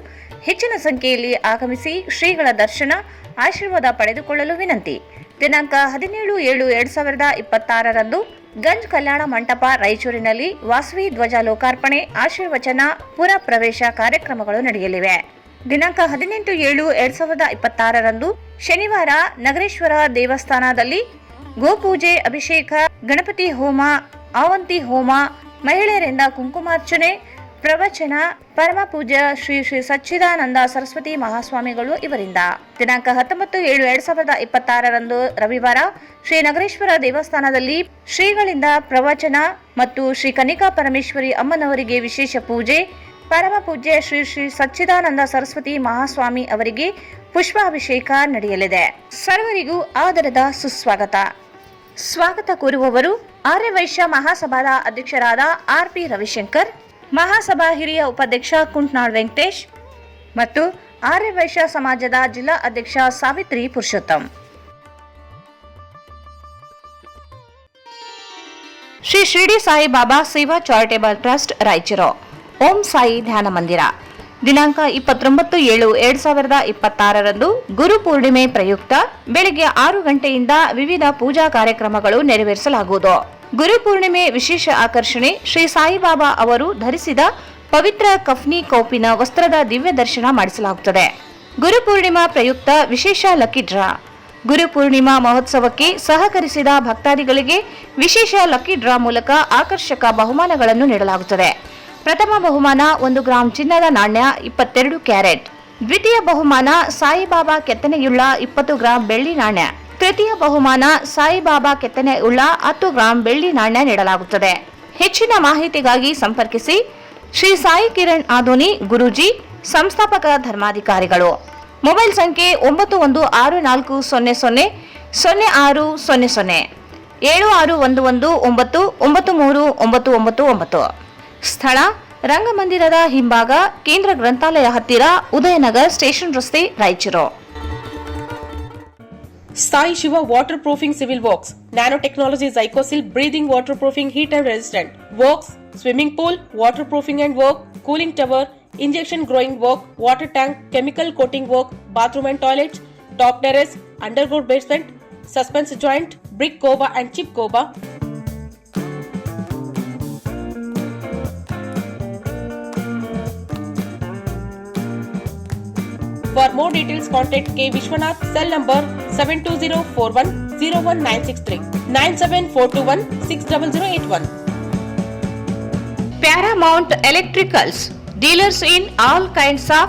ಹೆಚ್ಚಿನ ಸಂಖ್ಯೆಯಲ್ಲಿ ಆಗಮಿಸಿ ಶ್ರೀಗಳ ದರ್ಶನ, ಆಶೀರ್ವಾದ ಪಡೆದುಕೊಳ್ಳಲು ವಿನಂತಿ. ದಿನಾಂಕ 17/7/2026 ಗಂಜ್ ಕಲ್ಯಾಣ ಮಂಟಪ ರಾಯಚೂರಿನಲ್ಲಿ ವಾಸವಿ ಧ್ವಜ ಲೋಕಾರ್ಪಣೆ, ಆಶೀರ್ವಚನ, ಪುರ ಪ್ರವೇಶ ಕಾರ್ಯಕ್ರಮಗಳು ನಡೆಯಲಿವೆ. ದಿನಾಂಕ 18/7/2026 ಶನಿವಾರ ನಗರೇಶ್ವರ ದೇವಸ್ಥಾನದಲ್ಲಿ ಗೋಪೂಜೆ, ಅಭಿಷೇಕ, ಗಣಪತಿ ಹೋಮ, ಆವಂತಿ ಹೋಮ, ಮಹಿಳೆಯರಿಂದ ಕುಂಕುಮಾರ್ಚನೆ, ಪ್ರವಚನ, ಪರಮ ಪೂಜ್ಯ ಶ್ರೀ ಶ್ರೀ ಸಚ್ಚಿದಾನಂದ ಸರಸ್ವತಿ ಮಹಾಸ್ವಾಮಿಗಳು ಇವರಿಂದ. ದಿನಾಂಕ 19/7/2026 ರವಿವಾರ ಶ್ರೀ ನಗರೇಶ್ವರ ದೇವಸ್ಥಾನದಲ್ಲಿ ಶ್ರೀಗಳಿಂದ ಪ್ರವಚನ ಮತ್ತು ಶ್ರೀ ಕನಿಕಾ ಪರಮೇಶ್ವರಿ ಅಮ್ಮನವರಿಗೆ ವಿಶೇಷ ಪೂಜೆ, ಪರಮ ಪೂಜ್ಯ ಶ್ರೀ ಶ್ರೀ ಸಚ್ಚಿದಾನಂದ ಸರಸ್ವತಿ ಮಹಾಸ್ವಾಮಿ ಅವರಿಗೆ ಪುಷ್ಪಾಭಿಷೇಕ ನಡೆಯಲಿದೆ. ಸರ್ವರಿಗೂ ಆದರದ ಸುಸ್ವಾಗತ. ಸ್ವಾಗತ ಕೋರುವವರು ಆರ್ಯವೈಶ್ಯ ಮಹಾಸಭಾದ ಅಧ್ಯಕ್ಷರಾದ RP ರವಿಶಂಕರ್, ಮಹಾಸಭಾ ಹಿರಿಯ ಉಪಾಧ್ಯಕ್ಷ ಕುಂಟ್ನಾಳ್ ವೆಂಕಟೇಶ್ ಮತ್ತು ಆರ್ಯವೈಶ್ಯ ಸಮಾಜದ ಜಿಲ್ಲಾ ಅಧ್ಯಕ್ಷ ಸಾವಿತ್ರಿ ಪುರುಷೋತ್ತಮ್. ಶ್ರೀ ಶಿರಡಿ ಸಾಯಿಬಾಬಾ ಸೇವಾ ಚಾರಿಟೇಬಲ್ ಟ್ರಸ್ಟ್ ರಾಯಚೂರು ಓಂ ಸಾಯಿ ಧ್ಯಾನ ಮಂದಿರ. ದಿನಾಂಕ 29/7/2026 ಗುರು ಪೂರ್ಣಿಮೆ ಪ್ರಯುಕ್ತ ಬೆಳಗ್ಗೆ 6 ಗಂಟೆಯಿಂದ ವಿವಿಧ ಪೂಜಾ ಕಾರ್ಯಕ್ರಮಗಳು ನೆರವೇರಿಸಲಾಗುವುದು. ಗುರು ಪೂರ್ಣಿಮೆ ವಿಶೇಷ ಆಕರ್ಷಣೆ ಶ್ರೀ ಸಾಯಿಬಾಬಾ ಅವರು ಧರಿಸಿದ ಪವಿತ್ರ ಕಫ್ನಿ ಕೌಪಿನ ವಸ್ತ್ರದ ದಿವ್ಯ ದರ್ಶನ ಮಾಡಿಸಲಾಗುತ್ತದೆ. ಗುರು ಪೂರ್ಣಿಮಾ ಪ್ರಯುಕ್ತ ವಿಶೇಷ ಲಕ್ಕಿ ಡ್ರಾ. ಗುರು ಪೂರ್ಣಿಮಾ ಮಹೋತ್ಸವಕ್ಕೆ ಸಹಕರಿಸಿದ ಭಕ್ತಾದಿಗಳಿಗೆ ವಿಶೇಷ ಲಕ್ಕಿ ಡ್ರಾ ಮೂಲಕ ಆಕರ್ಷಕ ಬಹುಮಾನಗಳನ್ನು ನೀಡಲಾಗುತ್ತದೆ. ಪ್ರಥಮ ಬಹುಮಾನ 1 ಗ್ರಾಂ ಚಿನ್ನದ ನಾಣ್ಯ 22 ಕ್ಯಾರೆಟ್. ದ್ವಿತೀಯ ಬಹುಮಾನ ಸಾಯಿಬಾಬಾ ಕೆತ್ತನೆಯುಳ್ಳ 20 ಗ್ರಾಂ ಬೆಳ್ಳಿ ನಾಣ್ಯ. ತೃತೀಯ ಬಹುಮಾನ ಸಾಯಿಬಾಬಾ ಕೆತ್ತನೆಯುಳ್ಳ 10 ಗ್ರಾಂ ಬೆಳ್ಳಿ ನಾಣ್ಯ ನೀಡಲಾಗುತ್ತದೆ. ಹೆಚ್ಚಿನ ಮಾಹಿತಿಗಾಗಿ ಸಂಪರ್ಕಿಸಿ ಶ್ರೀ ಸಾಯಿ ಕಿರಣ್ ಆಧೋನಿ ಗುರೂಜಿ, ಸಂಸ್ಥಾಪಕ ಧರ್ಮಾಧಿಕಾರಿಗಳು. ಮೊಬೈಲ್ ಸಂಖ್ಯೆ 916400 0600 7611999399. ಸ್ಥಳ ರಂಗಮಂದಿರದ ಹಿಂಭಾಗ, ಕೇಂದ್ರ ಗ್ರಂಥಾಲಯ ಹತ್ತಿರ, ಉದಯನಗರ್ ಸ್ಟೇಷನ್ ರಸ್ತೆ, Raichur. Sai Shiva waterproofing civil works, nanotechnology Zycosil breathing waterproofing heat and resistant works, swimming pool waterproofing and work, cooling tower, injection growing work, water tank, chemical coating work, bathroom and toilets, top terrace, underground basement, suspense joint, brick coba and chip coba. For more details, contact K. Vishwanath, cell number 720410196 97421 60081. Paramount Electricals, dealers in all kinds of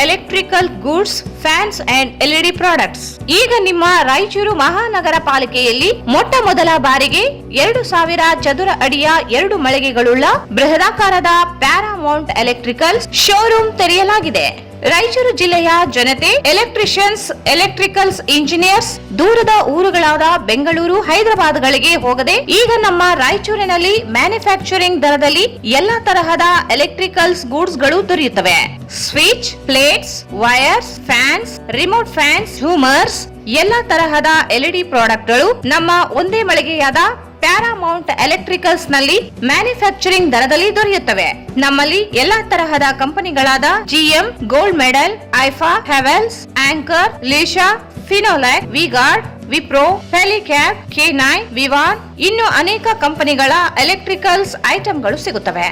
electrical goods, fans and LED products. ಈಗ ನಿಮ್ಮ ರಾಯಚೂರು ಮಹಾನಗರ ಪಾಲಿಕೆಯಲ್ಲಿ ಮೊಟ್ಟ ಮೊದಲ ಬಾರಿಗೆ 2000 ಚದುರ ಅಡಿಯ 2 ಮಳಿಗೆಗಳುಳ್ಳ ಬೃಹದಾಕಾರದ ಪ್ಯಾರಾಮೌಂಟ್ ಎಲೆಕ್ಟ್ರಿಕಲ್ಸ್ ಶೋರೂಮ್ ತೆರೆಯಲಾಗಿದೆ. ರಾಯಚೂರು ಜಿಲ್ಲೆಯ ಜನತೆ, ಎಲೆಕ್ಟ್ರಿಷಿಯನ್ಸ್, ಎಲೆಕ್ಟ್ರಿಕಲ್ಸ್ ಇಂಜಿನಿಯರ್ಸ್ ದೂರದ ಊರುಗಳಾದ ಬೆಂಗಳೂರು, ಹೈದರಾಬಾದ್ಗಳಿಗೆ ಹೋಗದೆ ಈಗ ನಮ್ಮ ರಾಯಚೂರಿನಲ್ಲಿ ಮ್ಯಾನುಫ್ಯಾಕ್ಚರಿಂಗ್ ದರದಲ್ಲಿ ಎಲ್ಲಾ ತರಹದ ಎಲೆಕ್ಟ್ರಿಕಲ್ಸ್ ಗೂಡ್ಸ್ ಗಳು ದೊರೆಯುತ್ತವೆ. Switch, plates, wires, fans, remote fans, ಹ್ಯೂಮರ್ಸ್, ಎಲ್ಲಾ ತರಹದ ಎಲ್ಇಡಿ ಪ್ರಾಡಕ್ಟ್ಗಳು ನಮ್ಮ ಒಂದೇ ಮಳಿಗೆಯಾದ ಪ್ಯಾರಾಮೌಂಟ್ ಎಲೆಕ್ಟ್ರಿಕಲ್ಸ್ ನಲ್ಲಿ ಮ್ಯಾನುಫ್ಯಾಕ್ಚರಿಂಗ್ ದರದಲ್ಲಿ ದೊರೆಯುತ್ತವೆ. ನಮ್ಮಲ್ಲಿ ಎಲ್ಲಾ ತರಹದ ಕಂಪನಿಗಳಾದ GM, ಗೋಲ್ಡ್ ಮೆಡಲ್, ಐಫಾ, ಹೆವೆಲ್ಸ್, ಆಂಕರ್, ಲೀಶಾ, ಫಿನೋಲ್ಯಾಕ್, ವಿಗಾರ್ಡ್, ವಿಪ್ರೋ, ಫೆಲಿಕ್ಯಾಪ್, K9, ವಿವಾನ್ ಇನ್ನು ಅನೇಕ ಕಂಪನಿಗಳ ಎಲೆಕ್ಟ್ರಿಕಲ್ಸ್ ಐಟಂಗಳು ಸಿಗುತ್ತವೆ.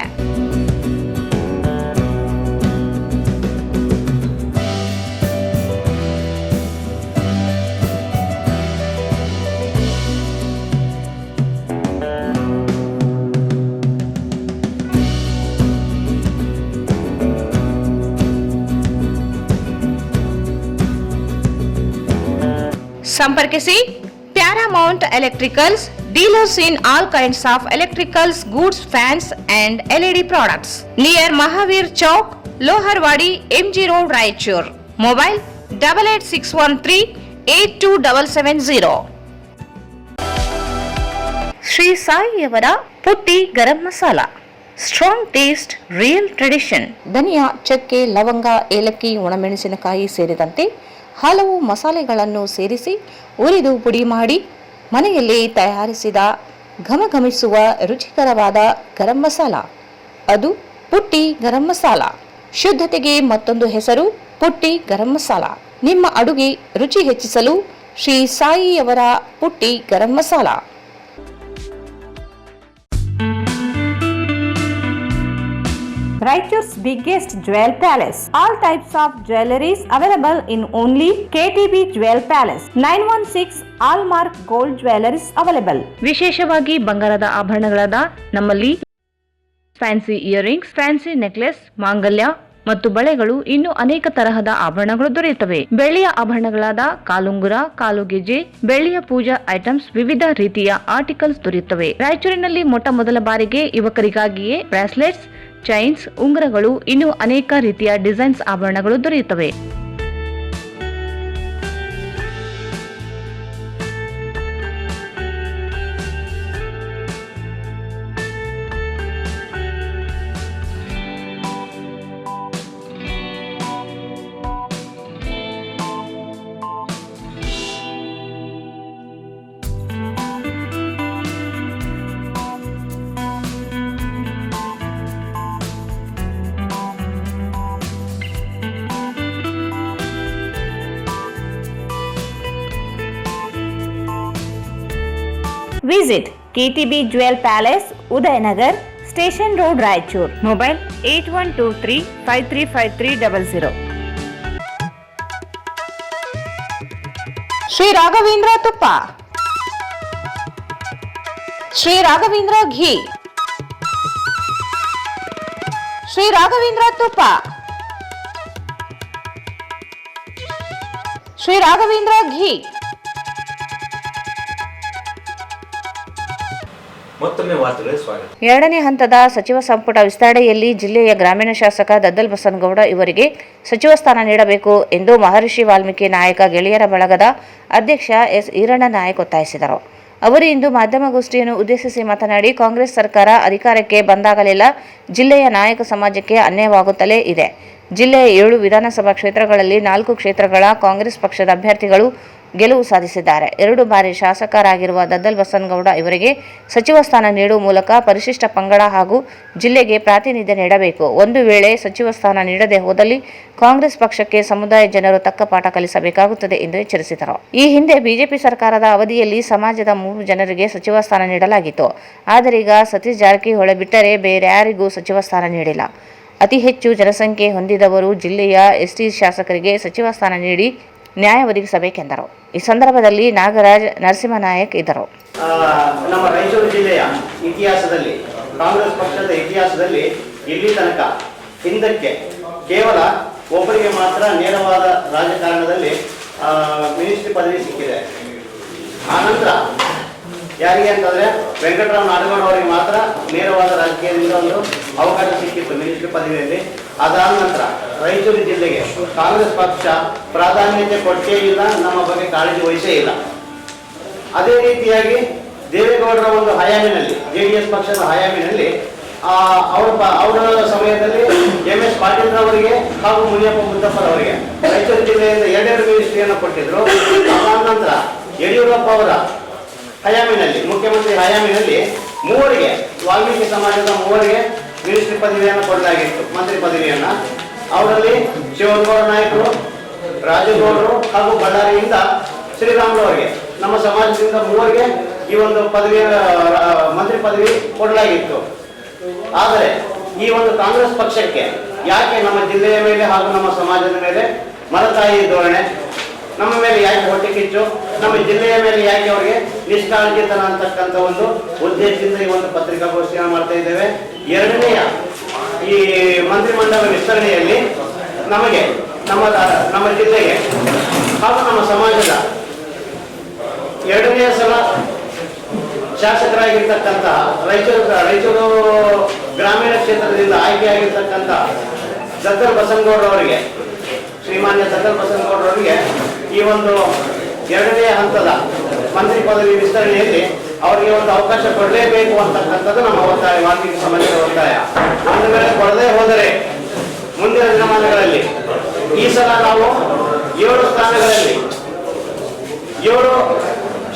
ಸಂಪರ್ಕಿಸಿ Paramount electricals, dealers in all kinds of electricals goods, fans and LED products, near Mahavir Chowk, Loharwadi, MG road, Raichur. Mobile 8861382770. Shri ಸಾಯಿಯವರ Putti garam masala, strong taste, real tradition. ಧನಿಯಾ, ಚಕ್ಕೆ, ಲವಂಗ, ಏಲಕ್ಕಿ, ಒಣಮೆಣಸಿನಕಾಯಿ ಸೇರಿದಂತೆ ಹಲವು ಮಸಾಲೆಗಳನ್ನು ಸೇರಿಸಿ ಉರಿದು ಪುಡಿ ಮಾಡಿ ಮನೆಯಲ್ಲಿ ತಯಾರಿಸಿದ ಘಮಘಮಿಸುವ ರುಚಿಕರವಾದ ಗರಂ ಮಸಾಲ, ಅದು ಪುಟ್ಟಿ ಗರಂ ಮಸಾಲ. ಶುದ್ಧತೆಗೆ ಮತ್ತೊಂದು ಹೆಸರು ಪುಟ್ಟಿ ಗರಂ ಮಸಾಲ. ನಿಮ್ಮ ಅಡುಗೆ ರುಚಿ ಹೆಚ್ಚಿಸಲು ಶ್ರೀ ಸಾಯಿಯವರ Putti garam masala. Raichur's biggest jewel palace. All types of jewelries available in only KTB Jewel Palace. 916 Allmark Gold Jewelries available. ವಿಶೇಷವಾಗಿ ಬಂಗಾರದ ಆಭರಣಗಳಾದ ನಮ್ಮಲ್ಲಿ ಫ್ಯಾನ್ಸಿ ಇಯರಿಂಗ್ಸ್, ಫ್ಯಾನ್ಸಿ ನೆಕ್ಲೆಸ್, ಮಾಂಗಲ್ಯ ಮತ್ತು ಬಳೆಗಳು ಇನ್ನು ಅನೇಕ ತರಹದ ಆಭರಣಗಳು ದೊರೆಯುತ್ತವೆ. ಬೆಳ್ಳಿಯ ಆಭರಣಗಳಾದ ಕಾಲುಂಗುರ, ಕಾಲುಗೆಜೆ, ಬೆಳ್ಳಿಯ ಪೂಜಾ ಐಟಮ್ಸ್, ವಿವಿಧ ರೀತಿಯ ಆರ್ಟಿಕಲ್ಸ್ ದೊರೆಯುತ್ತವೆ. ರಾಯಚೂರಿನಲ್ಲಿ ಮೊಟ್ಟ ಮೊದಲ ಬಾರಿಗೆ ಯುವಕರಿಗಾಗಿಯೇ ಬ್ರಾಸ್ಲೆಟ್ಸ್, ಚೈನ್ಸ್, ಉಂಗುರಗಳು ಇನ್ನು ಅನೇಕ ರೀತಿಯ ಡಿಸೈನ್ಸ್ ಆಭರಣಗಳು ದೊರೆಯುತ್ತವೆ. Visit KTB Jewel Palace, Udayanagar, Station Road, Raichur. Mobile 8123535300. Shri Raghavendra ತುಪ್ಪ, ಶ್ರೀ ರಾಘವೇಂದ್ರ ಘೀ, ಶ್ರೀ ರಾಘವೇಂದ್ರ ತುಪ್ಪ, ಶ್ರೀ ರಾಘವೇಂದ್ರ ಘೀ. ಮತ್ತೊಮ್ಮೆ ವಾರ್ತೆಗಳಿಗೆ ಸ್ವಾಗತ. ಎರಡನೇ ಹಂತದ ಸಚಿವ ಸಂಪುಟ ವಿಸ್ತರಣೆಯಲ್ಲಿ ಜಿಲ್ಲೆಯ ಗ್ರಾಮೀಣ ಶಾಸಕ ದದ್ದಲ್ ಬಸನಗೌಡ ಇವರಿಗೆ ಸಚಿವ ಸ್ಥಾನ ನೀಡಬೇಕು ಎಂದು ಮಹರ್ಷಿ ವಾಲ್ಮೀಕಿ ನಾಯಕ ಗೆಳೆಯರ ಬಳಗದ ಅಧ್ಯಕ್ಷ ಎಸ್ ಈರಣ್ಣ ನಾಯಕ್ ಒತ್ತಾಯಿಸಿದರು. ಅವರು ಇಂದು ಮಾಧ್ಯಮಗೋಷ್ಠಿಯನ್ನು ಉದ್ದೇಶಿಸಿ ಮಾತನಾಡಿ, ಕಾಂಗ್ರೆಸ್ ಸರ್ಕಾರ ಅಧಿಕಾರಕ್ಕೆ ಬಂದಾಗಲೆಲ್ಲ ಜಿಲ್ಲೆಯ ನಾಯಕ ಸಮಾಜಕ್ಕೆ ಅನ್ಯಾಯವಾಗುತ್ತಲೇ ಇದೆ. ಜಿಲ್ಲೆಯ 7 ವಿಧಾನಸಭಾ ಕ್ಷೇತ್ರಗಳಲ್ಲಿ 4 ಕ್ಷೇತ್ರಗಳ ಕಾಂಗ್ರೆಸ್ ಪಕ್ಷದ ಅಭ್ಯರ್ಥಿಗಳು ಗೆಲುವು ಸಾಧಿಸಿದ್ದಾರೆ. 2 ಬಾರಿ ಶಾಸಕರಾಗಿರುವ ದದ್ದಲ್ ಬಸನಗೌಡ ಇವರಿಗೆ ಸಚಿವ ಸ್ಥಾನ ನೀಡುವ ಮೂಲಕ ಪರಿಶಿಷ್ಟ ಪಂಗಡ ಹಾಗೂ ಜಿಲ್ಲೆಗೆ ಪ್ರಾತಿನಿಧ್ಯ ನೀಡಬೇಕು. ಒಂದು ವೇಳೆ ಸಚಿವ ಸ್ಥಾನ ನೀಡದೆ ಹೋದಲ್ಲಿ ಕಾಂಗ್ರೆಸ್ ಪಕ್ಷಕ್ಕೆ ಸಮುದಾಯ ಜನರು ತಕ್ಕ ಪಾಠ ಕಲಿಸಬೇಕಾಗುತ್ತದೆ ಎಂದು ಎಚ್ಚರಿಸಿದರು. ಈ ಹಿಂದೆ ಬಿಜೆಪಿ ಸರ್ಕಾರದ ಅವಧಿಯಲ್ಲಿ ಸಮಾಜದ 3 ಜನರಿಗೆ ಸಚಿವ ಸ್ಥಾನ ನೀಡಲಾಗಿತ್ತು. ಆದರೆ ಈಗ ಸತೀಶ್ ಜಾರಕಿಹೊಳಿ ಬಿಟ್ಟರೆ ಬೇರ್ಯಾರಿಗೂ ಸಚಿವ ಸ್ಥಾನ ನೀಡಿಲ್ಲ. ಅತಿ ಹೆಚ್ಚು ಜನಸಂಖ್ಯೆ ಹೊಂದಿದವರು ಜಿಲ್ಲೆಯ ಎಸ್ಟಿ ಶಾಸಕರಿಗೆ ಸಚಿವ ಸ್ಥಾನ ನೀಡಿ ನ್ಯಾಯ ಒದಗಿಸಬೇಕೆಂದರು. ಈ ಸಂದರ್ಭದಲ್ಲಿ ನಾಗರಾಜ್, ನರಸಿಂಹನಾಯಕ್ ಇದ್ದರು. ನಮ್ಮ ರಾಯಚೂರು ಜಿಲ್ಲೆಯ ಇತಿಹಾಸದಲ್ಲಿ, ಕಾಂಗ್ರೆಸ್ ಪಕ್ಷದ ಇತಿಹಾಸದಲ್ಲಿ ಇಲ್ಲಿ ತನಕ ಹಿಂದಕ್ಕೆ ಕೇವಲ ಒಬ್ಬರಿಗೆ ಮಾತ್ರ ನೇರವಾದ ರಾಜಕಾರಣದಲ್ಲಿ ಮಿನಿಸ್ಟ್ರಿ ಪದವಿ ಸಿಕ್ಕಿದೆ. ಆನಂತರ ಯಾರಿಗೆ ಅಂತಂದರೆ ವೆಂಕಟರಾವ್ ನಾಡಗೌಡ ಅವರಿಗೆ ಮಾತ್ರ ನೇರವಾದ ರಾಜಕೀಯದಿಂದ ಒಂದು ಅವಕಾಶ ಸಿಕ್ಕಿತ್ತು ಮಿನಿಸ್ಟ್ರಿ ಪದವಿಯಲ್ಲಿ. ಅದಾದ ನಂತರ ರಾಯಚೂರು ಜಿಲ್ಲೆಗೆ ಕಾಂಗ್ರೆಸ್ ಪಕ್ಷ ಪ್ರಾಧಾನ್ಯತೆ ಕೊಟ್ಟೇ ಇಲ್ಲ, ನಮ್ಮ ಬಗ್ಗೆ ಕಾಳಜಿ ವಹಿಸೇ ಇಲ್ಲ. ಅದೇ ರೀತಿಯಾಗಿ ದೇವೇಗೌಡರ ಒಂದು ಹಯಾಮಿನಲ್ಲಿ, JDS ಪಕ್ಷದ ಹಯಾಮಿನಲ್ಲಿ ಅವರ ಸಮಯದಲ್ಲಿ MS ಪಾಟೀಲ್ ಅವರಿಗೆ ಹಾಗೂ ಮುನಿಯಪ್ಪ ಮುದ್ದಪ್ಪರವರಿಗೆ ರಾಯಚೂರು ಜಿಲ್ಲೆಯಿಂದ 2 ಮಿನಿಸ್ಟ್ರಿಯನ್ನು ಕೊಟ್ಟಿದ್ರು. ಅದಾದ ನಂತರ ಯಡಿಯೂರಪ್ಪ ಅವರ ಹಯಾಮಿನಲ್ಲಿ, ಮುಖ್ಯಮಂತ್ರಿ ಹಯಾಮಿನಲ್ಲಿ ಮೂವರಿಗೆ, ವಾಲ್ಮೀಕಿ ಸಮಾಜದ ಮೂವರಿಗೆ ಮಿನಿಸ್ಟ್ರಿ ಪದವಿಯನ್ನು ಕೊಡಲಾಗಿತ್ತು, ಮಂತ್ರಿ ಪದವಿಯನ್ನು. ಅವರಲ್ಲಿ ಶಿವಗೌಡ ನಾಯಕರು, ರಾಜಗೌಡರು ಹಾಗೂ ಬಳ್ಳಾರಿಯಿಂದ ಶ್ರೀರಾಮುಲವರಿಗೆ, ನಮ್ಮ ಸಮಾಜದಿಂದ ಮೂವರಿಗೆ ಈ ಒಂದು ಪದವಿಯ ಮಂತ್ರಿ ಪದವಿ ಕೊಡಲಾಗಿತ್ತು. ಆದರೆ ಈ ಒಂದು ಕಾಂಗ್ರೆಸ್ ಪಕ್ಷಕ್ಕೆ ಯಾಕೆ ನಮ್ಮ ಜಿಲ್ಲೆಯ ಮೇಲೆ ಹಾಗೂ ನಮ್ಮ ಸಮಾಜದ ಮೇಲೆ ಮಲತಾಯಿ ಧೋರಣೆ, ನಮ್ಮ ಮೇಲೆ ಯಾಕೆ ಹೊಟ್ಟೆ ಕಿಚ್ಚು, ನಮ್ಮ ಜಿಲ್ಲೆಯ ಮೇಲೆ ಯಾಕೆ ಅವರಿಗೆ ನಿಷ್ಕಾಳಜಿತನ ಅಂತಕ್ಕಂಥ ಒಂದು ಉದ್ದೇಶದಿಂದ ಈ ಒಂದು ಪತ್ರಿಕಾಗೋಷ್ಠಿಯನ್ನು ಮಾಡ್ತಾ ಇದ್ದೇವೆ. ಎರಡನೆಯ ಈ ಮಂತ್ರಿಮಂಡಲ ವಿಸ್ತರಣೆಯಲ್ಲಿ ನಮಗೆ ನಮ್ಮ ಜಿಲ್ಲೆಗೆ ಹಾಗೂ ನಮ್ಮ ಸಮಾಜದ ಎರಡನೆಯ ಸಲ ಶಾಸಕರಾಗಿರ್ತಕ್ಕಂತಹ ರಾಯಚೂರು ಗ್ರಾಮೀಣ ಕ್ಷೇತ್ರದಿಂದ ಆಯ್ಕೆಯಾಗಿರ್ತಕ್ಕಂಥ ದತ್ತಲ್ ಬಸನಗೌಡರವರಿಗೆ, ಶ್ರೀಮಾನ್ಯ ದತ್ತಲ್ ಬಸನಗೌಡರವರಿಗೆ ಈ ಒಂದು ಎರಡನೆಯ ಹಂತದ ಮಂತ್ರಿ ಪದವಿ ವಿಸ್ತರಣೆಯಲ್ಲಿ ಅವರಿಗೆ ಒಂದು ಅವಕಾಶ ಕೊಡಲೇಬೇಕು ಅಂತಕ್ಕಂಥದ್ದು ನಮ್ಮ ಒತ್ತಾಯ, ವಾಲ್ಮೀಕಿ ಸಮಾಜದ ಒತ್ತಾಯ. ಒಂದು ವೇಳೆ ಕೊಡದೇ ಹೋದರೆ ಮುಂದಿನ ದಿನಮಾನಗಳಲ್ಲಿ ಈ ಸಲ ನಾವು 7 ಸ್ಥಾನಗಳಲ್ಲಿ, 7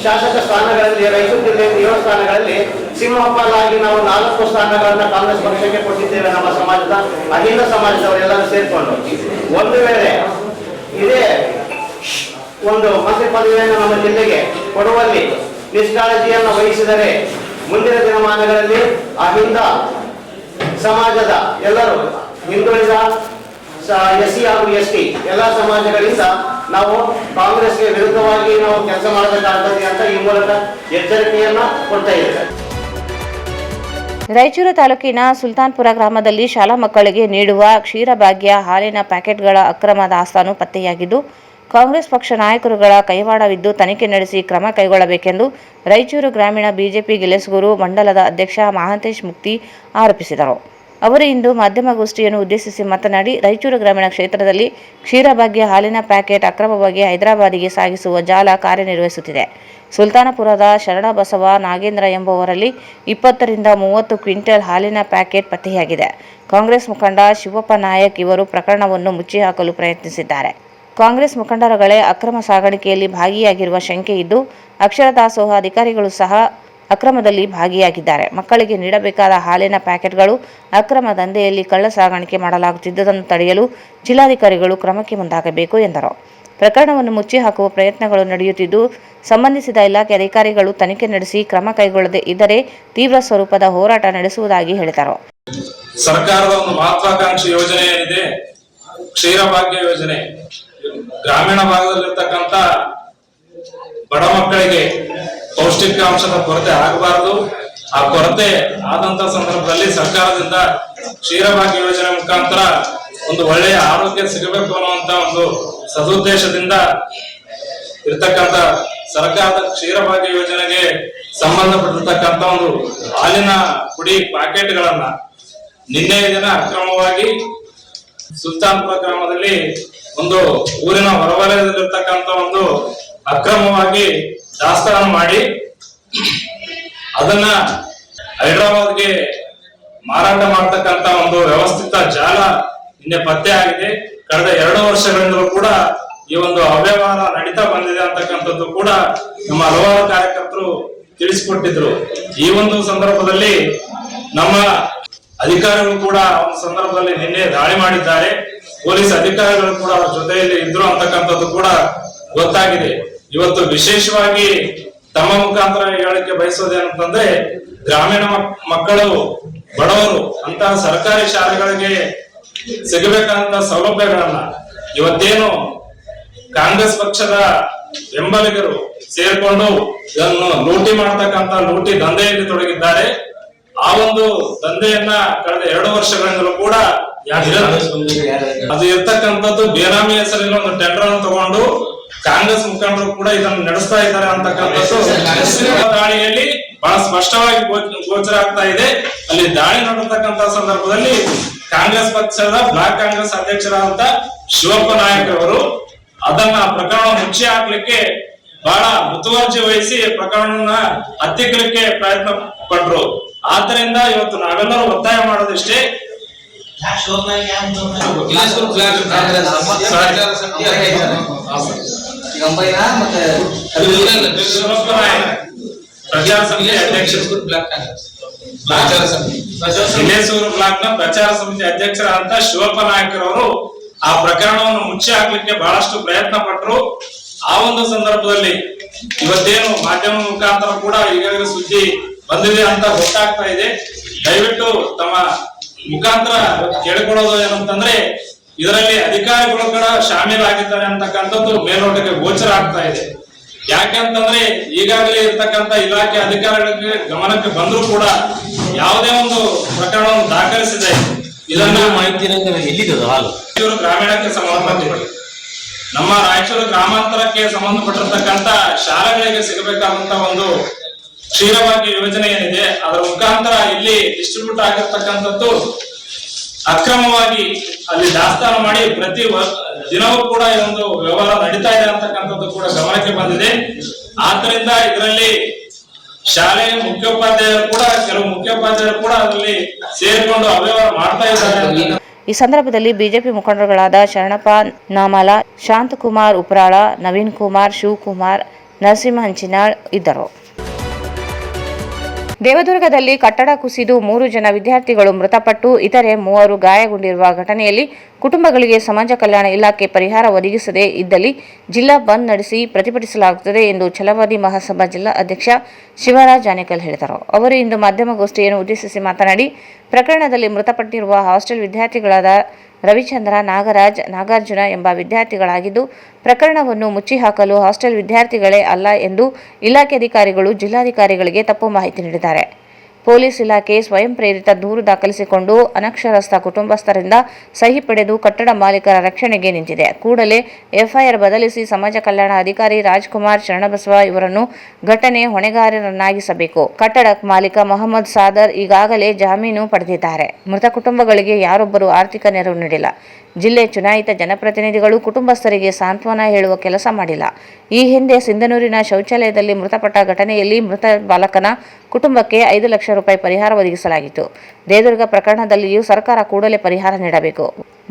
ಶಾಸಕ ಸ್ಥಾನಗಳಲ್ಲಿ, ರಾಯಚೂರು ಜಿಲ್ಲೆಯಿಂದ 7 ಸ್ಥಾನಗಳಲ್ಲಿ ಸಿಂಹಪಾಲಾಗಿ ನಾವು 4 ಸ್ಥಾನಗಳನ್ನ ಕಾಂಗ್ರೆಸ್ ಪಕ್ಷಕ್ಕೆ ಕೊಟ್ಟಿದ್ದೇವೆ. ನಮ್ಮ ಸಮಾಜದ ಅಹಿಂದ ಸಮಾಜದವರೆಲ್ಲರೂ ಸೇರಿಕೊಂಡು ಒಂದು ವೇಳೆ ಇದೇ ಒಂದು ಮಂತ್ರಿ ಪದವಿಯನ್ನು ನಮ್ಮ ಜಿಲ್ಲೆಗೆ ಕೊಡುವಲ್ಲಿ ನಿಷ್ಕಾಳಜಿಯನ್ನು ವಹಿಸಿದರೆ ಮುಂದಿನ ದಿನಮಾನಗಳಲ್ಲಿ ಅಹಿಂದ ಸಮಾಜದ ಎಲ್ಲರೂ, ಹಿಂದುಳಿದ SC ಹಾಗೂ ST ಎಲ್ಲ ಸಮಾಜಗಳಿಂದ ನಾವು ಕಾಂಗ್ರೆಸ್ಗೆ ವಿರುದ್ಧವಾಗಿ ನಾವು ಕೆಲಸ ಮಾಡಬೇಕಾಗ್ತದೆ ಅಂತ ಈ ಮೂಲಕ ಎಚ್ಚರಿಕೆಯನ್ನ ಕೊಡ್ತಾ ಇದ್ದೇವೆ. ರಾಯಚೂರು ತಾಲೂಕಿನ ಸುಲ್ತಾನ್ಪುರ ಗ್ರಾಮದಲ್ಲಿ ಶಾಲಾ ಮಕ್ಕಳಿಗೆ ನೀಡುವ ಕ್ಷೀರಭಾಗ್ಯ ಹಾಲಿನ ಪ್ಯಾಕೆಟ್ಗಳ ಅಕ್ರಮ ದಾಸ್ತಾನು ಪತ್ತೆಯಾಗಿದ್ದು, ಕಾಂಗ್ರೆಸ್ ಪಕ್ಷ ನಾಯಕರುಗಳ ಕೈವಾಡವಿದ್ದು ತನಿಖೆ ನಡೆಸಿ ಕ್ರಮ ಕೈಗೊಳ್ಳಬೇಕೆಂದು ರಾಯಚೂರು ಗ್ರಾಮೀಣ ಬಿಜೆಪಿ ಗೆಲಸಗೂರು ಮಂಡಲದ ಅಧ್ಯಕ್ಷ ಮಹಾಂತೇಶ್ ಮುಕ್ತಿ ಆರೋಪಿಸಿದರು. ಅವರು ಇಂದು ಮಾಧ್ಯಮಗೋಷ್ಠಿಯನ್ನು ಉದ್ದೇಶಿಸಿ ಮಾತನಾಡಿ, ರಾಯಚೂರು ಗ್ರಾಮೀಣ ಕ್ಷೇತ್ರದಲ್ಲಿ ಕ್ಷೀರಭಾಗ್ಯ ಹಾಲಿನ ಪ್ಯಾಕೆಟ್ ಅಕ್ರಮವಾಗಿ ಹೈದರಾಬಾದಿಗೆ ಸಾಗಿಸುವ ಜಾಲ ಕಾರ್ಯನಿರ್ವಹಿಸುತ್ತಿದೆ. ಸುಲ್ತಾನಪುರದ ಶರಣಬಸವ ನಾಗೇಂದ್ರ ಎಂಬುವರಲ್ಲಿ 20 ರಿಂದ 30 ಕ್ವಿಂಟಲ್ ಹಾಲಿನ ಪ್ಯಾಕೆಟ್ ಪತ್ತೆಯಾಗಿದೆ. ಕಾಂಗ್ರೆಸ್ ಮುಖಂಡ ಶಿವಪ್ಪ ನಾಯಕ್ ಇವರು ಪ್ರಕರಣವನ್ನು ಮುಚ್ಚಿಹಾಕಲು ಪ್ರಯತ್ನಿಸಿದ್ದಾರೆ. ಕಾಂಗ್ರೆಸ್ ಮುಖಂಡರುಗಳೇ ಅಕ್ರಮ ಸಾಗಾಣಿಕೆಯಲ್ಲಿ ಭಾಗಿಯಾಗಿರುವ ಶಂಕೆ ಇದ್ದು, ಅಕ್ಷರ ದಾಸೋಹ ಅಧಿಕಾರಿಗಳು ಸಹ ಅಕ್ರಮದಲ್ಲಿ ಭಾಗಿಯಾಗಿದ್ದಾರೆ. ಮಕ್ಕಳಿಗೆ ನೀಡಬೇಕಾದ ಹಾಲಿನ ಪ್ಯಾಕೆಟ್ಗಳು ಅಕ್ರಮ ದಂಧೆಯಲ್ಲಿ ಕಳ್ಳ ಸಾಗಾಣಿಕೆ ಮಾಡಲಾಗುತ್ತಿದ್ದುದನ್ನು ತಡೆಯಲು ಜಿಲ್ಲಾಧಿಕಾರಿಗಳು ಕ್ರಮಕ್ಕೆ ಮುಂದಾಗಬೇಕು ಎಂದರು. ಪ್ರಕರಣವನ್ನು ಮುಚ್ಚಿ ಹಾಕುವ ಪ್ರಯತ್ನಗಳು ನಡೆಯುತ್ತಿದ್ದು, ಸಂಬಂಧಿಸಿದ ಇಲಾಖೆ ಅಧಿಕಾರಿಗಳು ತನಿಖೆ ನಡೆಸಿ ಕ್ರಮ ಕೈಗೊಳ್ಳದೆ ಇದ್ದರೆ ತೀವ್ರ ಸ್ವರೂಪದ ಹೋರಾಟ ನಡೆಸುವುದಾಗಿ ಹೇಳಿದರು. ಸರ್ಕಾರದ ಒಂದು ಮಹತ್ವಾಕಾಂಕ್ಷಿ ಯೋಜನೆ ಏನಿದೆ, ಕ್ಷೀರಭಾಗ್ಯ ಯೋಜನೆ, ಗ್ರಾಮೀಣ ಭಾಗದಲ್ಲಿರ್ತಕ್ಕಂಥ ಬಡ ಮಕ್ಕಳಿಗೆ ಪೌಷ್ಟಿಕಾಂಶದ ಕೊರತೆ ಆಗಬಾರದು. ಆ ಕೊರತೆ ಆದಂತ ಸಂದರ್ಭದಲ್ಲಿ ಸರ್ಕಾರದಿಂದ ಕ್ಷೀರಭಾಗ್ಯ ಯೋಜನೆ ಮುಖಾಂತರ ಒಂದು ಒಳ್ಳೆಯ ಆರೋಗ್ಯ ಸಿಗಬೇಕು ಅನ್ನುವಂತ ಒಂದು ಸದುದ್ದೇಶದಿಂದ ಇರ್ತಕ್ಕಂಥ ಸರ್ಕಾರದ ಕ್ಷೀರಭಾಗ್ಯ ಯೋಜನೆಗೆ ಸಂಬಂಧಪಟ್ಟಿರ್ತಕ್ಕಂಥ ಒಂದು ಹಾಲಿನ ಪುಡಿ ಪ್ಯಾಕೆಟ್ಗಳನ್ನ ನಿನ್ನೆ ದಿನ ಅಕ್ರಮವಾಗಿ ಸುಲ್ತಾನ್ಪುರ ಗ್ರಾಮದಲ್ಲಿ ಒಂದು ಊರಿನ ಹೊರವಲಯದಲ್ಲಿರ್ತಕ್ಕಂಥ ಒಂದು ಅಕ್ರಮವಾಗಿ ದಾಸ್ತಾನು ಮಾಡಿ ಅದನ್ನ ಹೈದರಾಬಾದ್ಗೆ ಮಾರಾಟ ಮಾಡತಕ್ಕಂತ ಒಂದು ವ್ಯವಸ್ಥಿತ ಜಾಲ ನಿನ್ನೆ ಪತ್ತೆ ಆಗಿದೆ. ಕಳೆದ 2 ವರ್ಷಗಳಿಂದಲೂ ಕೂಡ ಈ ಒಂದು ಅವ್ಯವಹಾರ ನಡೀತಾ ಬಂದಿದೆ ಅಂತಕ್ಕಂಥದ್ದು ಕೂಡ ನಮ್ಮ ಹಲವಾರು ಕಾರ್ಯಕರ್ತರು ತಿಳಿಸಿಕೊಟ್ಟಿದ್ರು. ಈ ಒಂದು ಸಂದರ್ಭದಲ್ಲಿ ನಮ್ಮ ಅಧಿಕಾರಿಗಳು ಕೂಡ ಒಂದು ಸಂದರ್ಭದಲ್ಲಿ ನಿನ್ನೆ ದಾಳಿ ಮಾಡಿದ್ದಾರೆ. ಪೊಲೀಸ್ ಅಧಿಕಾರಿಗಳು ಕೂಡ ಅವರ ಜೊತೆಯಲ್ಲಿ ಇದ್ರು ಅಂತಕ್ಕಂಥದ್ದು ಕೂಡ ಗೊತ್ತಾಗಿದೆ. ಇವತ್ತು ವಿಶೇಷವಾಗಿ ತಮ್ಮ ಮುಖಾಂತರ ಹೇಳಕ್ಕೆ ಬಯಸೋದೇನಂತಂದ್ರೆ, ಗ್ರಾಮೀಣ ಮಕ್ಕಳು, ಬಡವರು ಅಂತಹ ಸರ್ಕಾರಿ ಶಾಲೆಗಳಿಗೆ ಸಿಗಬೇಕಾದಂತ ಸೌಲಭ್ಯಗಳನ್ನ ಇವತ್ತೇನು ಕಾಂಗ್ರೆಸ್ ಪಕ್ಷದ ಬೆಂಬಲಿಗರು ಸೇರ್ಕೊಂಡು ಇದನ್ನು ಲೂಟಿ ಮಾಡತಕ್ಕಂತ ಲೂಟಿ ದಂಧೆಯಲ್ಲಿ ತೊಡಗಿದ್ದಾರೆ. ಆ ಒಂದು ದಂಧೆಯನ್ನ ಕಳೆದ 2 ವರ್ಷಗಳಿಂದಲೂ ಕೂಡ ಅದು ಇರ್ತಕ್ಕಂಥದ್ದು ಬೇನಾಮಿ ಹೆಸರಿನ ಒಂದು ಟೆಂಡರ್ ಅನ್ನು ತಗೊಂಡು ಕಾಂಗ್ರೆಸ್ ಮುಖಂಡರು ಕೂಡ ಇದನ್ನು ನಡೆಸ್ತಾ ಇದ್ದಾರೆ ಅಂತಕ್ಕಂಥದ್ದು ದಾಳಿಯಲ್ಲಿ ಬಹಳ ಸ್ಪಷ್ಟವಾಗಿ ಗೋಚರ ಆಗ್ತಾ ಇದೆ. ಅಲ್ಲಿ ದಾಳಿ ನಡೆತಕ್ಕಂತ ಸಂದರ್ಭದಲ್ಲಿ ಕಾಂಗ್ರೆಸ್ ಪಕ್ಷದ ಬ್ಲಾಕ್ ಕಾಂಗ್ರೆಸ್ ಅಧ್ಯಕ್ಷರಾದಂತ ಶಿವಪ್ಪ ನಾಯಕ್ ಅವರು ಅದನ್ನ ಪ್ರಕರಣ ಮುಚ್ಚಿ ಹಾಕ್ಲಿಕ್ಕೆ ಬಹಳ ಮುತುವರ್ಜಿ ವಹಿಸಿ ಪ್ರಕರಣವನ್ನ ಹತ್ತಿಕ್ಕಲಿಕ್ಕೆ ಪ್ರಯತ್ನ ಪಟ್ರು. ಆದ್ದರಿಂದ ಇವತ್ತು ನಾವೆಲ್ಲರೂ ಒತ್ತಾಯ ಮಾಡೋದಿಷ್ಟೇ, ಪ್ರಚಾರ ಸಮಿತಿ ಅಧ್ಯಕ್ಷರು ಹಿಲೇಸೂರು ಬ್ಲಾಕ್ ನ ಪ್ರಚಾರ ಸಮಿತಿ ಅಧ್ಯಕ್ಷರಾದಂತ ಶಿವಪ್ಪ ನಾಯಕರವರು ಆ ಪ್ರಕರಣವನ್ನು ಮುಚ್ಚಿ ಹಾಕ್ಲಿಕ್ಕೆ ಬಹಳಷ್ಟು ಪ್ರಯತ್ನ ಪಟ್ಟರು. ಆ ಒಂದು ಸಂದರ್ಭದಲ್ಲಿ ಇವತ್ತೇನು ಮಾಧ್ಯಮ ಮುಖಾಂತರ ಕೂಡ ಈಗಾಗಲೇ ಸುದ್ದಿ ಬಂದಿದೆ ಅಂತ ಗೊತ್ತಾಗ್ತಾ ಇದೆ. ದಯವಿಟ್ಟು ತಮ್ಮ ಮುಖಾಂತರ ಕೇಳಿಕೊಳ್ಳೋದು ಏನಂತಂದ್ರೆ, ಇದರಲ್ಲಿ ಅಧಿಕಾರಿಗಳು ಕೂಡ ಶಾಮೀಲಾಗಿದ್ದಾರೆ ಅಂತಕ್ಕಂಥದ್ದು ಮೇಲ್ನೋಟಕ್ಕೆ ಗೋಚರ ಆಗ್ತಾ ಇದೆ. ಯಾಕೆಂತಂದ್ರೆ ಈಗಾಗಲೇ ಇರ್ತಕ್ಕಂಥ ಇಲಾಖೆ ಅಧಿಕಾರಿಗಳಿಗೆ ಗಮನಕ್ಕೆ ಬಂದರೂ ಕೂಡ ಯಾವುದೇ ಒಂದು ಪ್ರಕರಣವನ್ನು ದಾಖಲಿಸಿದೆ. ಇದನ್ನ ರಾಯಚೂರು ಗ್ರಾಮೀಣಕ್ಕೆ ಸಂಬಂಧಪಟ್ಟಿದೆ. ನಮ್ಮ ರಾಯಚೂರು ಗ್ರಾಮಾಂತರಕ್ಕೆ ಸಂಬಂಧಪಟ್ಟಿರ್ತಕ್ಕಂಥ ಶಾಲೆಗಳಿಗೆ ಸಿಗಬೇಕಾದಂತ ಒಂದು ಕ್ಷೀರವಾಗಿ ಯೋಜನೆ ಏನಿದೆ ಅದರ ಮುಖಾಂತರ ಇಲ್ಲಿ ಡಿಸ್ಟ್ರಿಬ್ಯೂಟ್ ಆಗಿರ್ತಕ್ಕಂಥದ್ದು ಅಕ್ರಮವಾಗಿ ಅಲ್ಲಿ ದಾಸ್ತಾನು ಮಾಡಿ ಪ್ರತಿ ದಿನವೂ ಕೂಡ ಈ ಒಂದು ವ್ಯವಹಾರ ನಡೀತಾ ಇದೆ ಅಂತಕ್ಕಂಥದ್ದು ಕೂಡ ಗಮನಕ್ಕೆ ಬಂದಿದೆ. ಆದ್ದರಿಂದ ಇದರಲ್ಲಿ ಶಾಲೆಯ ಮುಖ್ಯೋಪಾಧ್ಯಾಯರು ಕೂಡ ಕೆಲವು ಮುಖ್ಯೋಪಾಧ್ಯಾಯರು ಕೂಡ ಅದರಲ್ಲಿ ಸೇರಿಕೊಂಡು ಅವ್ಯವಹಾರ ಮಾಡ್ತಾ ಇದ್ದಾರೆ. ಈ ಸಂದರ್ಭದಲ್ಲಿ ಬಿಜೆಪಿ ಮುಖಂಡರುಗಳಾದ ಶರಣಪ್ಪ ನಾಮಲ, ಶಾಂತಕುಮಾರ್ ಉಪ್ರಾಳ, ನವೀನ್ ಕುಮಾರ್, ಶಿವಕುಮಾರ್, ನರಸಿಂಹ ಹಂಚಿನಾಳ್ ಇದ್ದರು. ದೇವದುರ್ಗದಲ್ಲಿ ಕಟ್ಟಡ ಕುಸಿದು 3 ಜನ ವಿದ್ಯಾರ್ಥಿಗಳು ಮೃತಪಟ್ಟು ಇತರೆ 3 ಗಾಯಗೊಂಡಿರುವ ಘಟನೆಯಲ್ಲಿ ಕುಟುಂಬಗಳಿಗೆ ಸಮಾಜ ಕಲ್ಯಾಣ ಇಲಾಖೆ ಪರಿಹಾರ ಒದಗಿಸದೇ ಇದ್ದಲ್ಲಿ ಜಿಲ್ಲಾ ಬಂದ್ ನಡೆಸಿ ಪ್ರತಿಭಟಿಸಲಾಗುತ್ತದೆ ಎಂದು ಛಲವಾದಿ ಮಹಾಸಭಾ ಜಿಲ್ಲಾ ಅಧ್ಯಕ್ಷ ಶಿವರಾಜ್ ಆನೇಕಲ್ ಹೇಳಿದರು. ಅವರು ಇಂದು ಮಾಧ್ಯಮಗೋಷ್ಠಿಯನ್ನು ಉದ್ದೇಶಿಸಿ ಮಾತನಾಡಿ, ಪ್ರಕರಣದಲ್ಲಿ ಮೃತಪಟ್ಟಿರುವ ಹಾಸ್ಟೆಲ್ ವಿದ್ಯಾರ್ಥಿಗಳಾದ ರವಿಚಂದ್ರ, ನಾಗರಾಜ್, ನಾಗಾರ್ಜುನ ಎಂಬ ವಿದ್ಯಾರ್ಥಿಗಳಾಗಿದ್ದು, ಪ್ರಕರಣವನ್ನು ಮುಚ್ಚಿಹಾಕಲು ಹಾಸ್ಟೆಲ್ ವಿದ್ಯಾರ್ಥಿಗಳೇ ಅಲ್ಲ ಎಂದು ಇಲಾಖೆ ಅಧಿಕಾರಿಗಳು ಜಿಲ್ಲಾಧಿಕಾರಿಗಳಿಗೆ ತಪ್ಪು ಮಾಹಿತಿ ನೀಡಿದ್ದಾರೆ. ಪೊಲೀಸ್ ಇಲಾಖೆ ಸ್ವಯಂ ಪ್ರೇರಿತ ದೂರು ದಾಖಲಿಸಿಕೊಂಡು ಅನಕ್ಷರಸ್ಥ ಕುಟುಂಬಸ್ಥರಿಂದ ಸಹಿ ಪಡೆದು ಕಟ್ಟಡ ಮಾಲೀಕರ ರಕ್ಷಣೆಗೆ ನಿಂತಿದೆ. ಕೂಡಲೇ ಎಫ್ಐಆರ್ ಬದಲಿಸಿ ಸಮಾಜ ಕಲ್ಯಾಣ ಅಧಿಕಾರಿ ರಾಜ್ಕುಮಾರ್ ಶರಣಬಸವ ಇವರನ್ನು ಘಟನೆ ಹೊಣೆಗಾರರನ್ನಾಗಿಸಬೇಕು. ಕಟ್ಟಡ ಮಾಲೀಕ ಮೊಹಮ್ಮದ್ ಸಾದರ್ ಈಗಾಗಲೇ ಜಾಮೀನು ಪಡೆದಿದ್ದಾರೆ. ಮೃತ ಕುಟುಂಬಗಳಿಗೆ ಯಾರೊಬ್ಬರು ಆರ್ಥಿಕ ನೆರವು ನೀಡಿಲ್ಲ. ಜಿಲ್ಲೆ ಚುನಾಯಿತ ಜನಪ್ರತಿನಿಧಿಗಳು ಕುಟುಂಬಸ್ಥರಿಗೆ ಸಾಂತ್ವನ ಹೇಳುವ ಕೆಲಸ ಮಾಡಿಲ್ಲ. ಈ ಹಿಂದೆ ಸಿಂಧನೂರಿನ ಶೌಚಾಲಯದಲ್ಲಿ ಮೃತಪಟ್ಟ ಘಟನೆಯಲ್ಲಿ ಮೃತ ಬಾಲಕನ ಕುಟುಂಬಕ್ಕೆ 5 ಲಕ್ಷ ರೂಪಾಯಿ ಪರಿಹಾರ ಒದಗಿಸಲಾಗಿತ್ತು. ದೇವದುರ್ಗ ಪ್ರಕರಣದಲ್ಲಿಯೂ ಸರ್ಕಾರ ಕೂಡಲೇ ಪರಿಹಾರ ನೀಡಬೇಕು.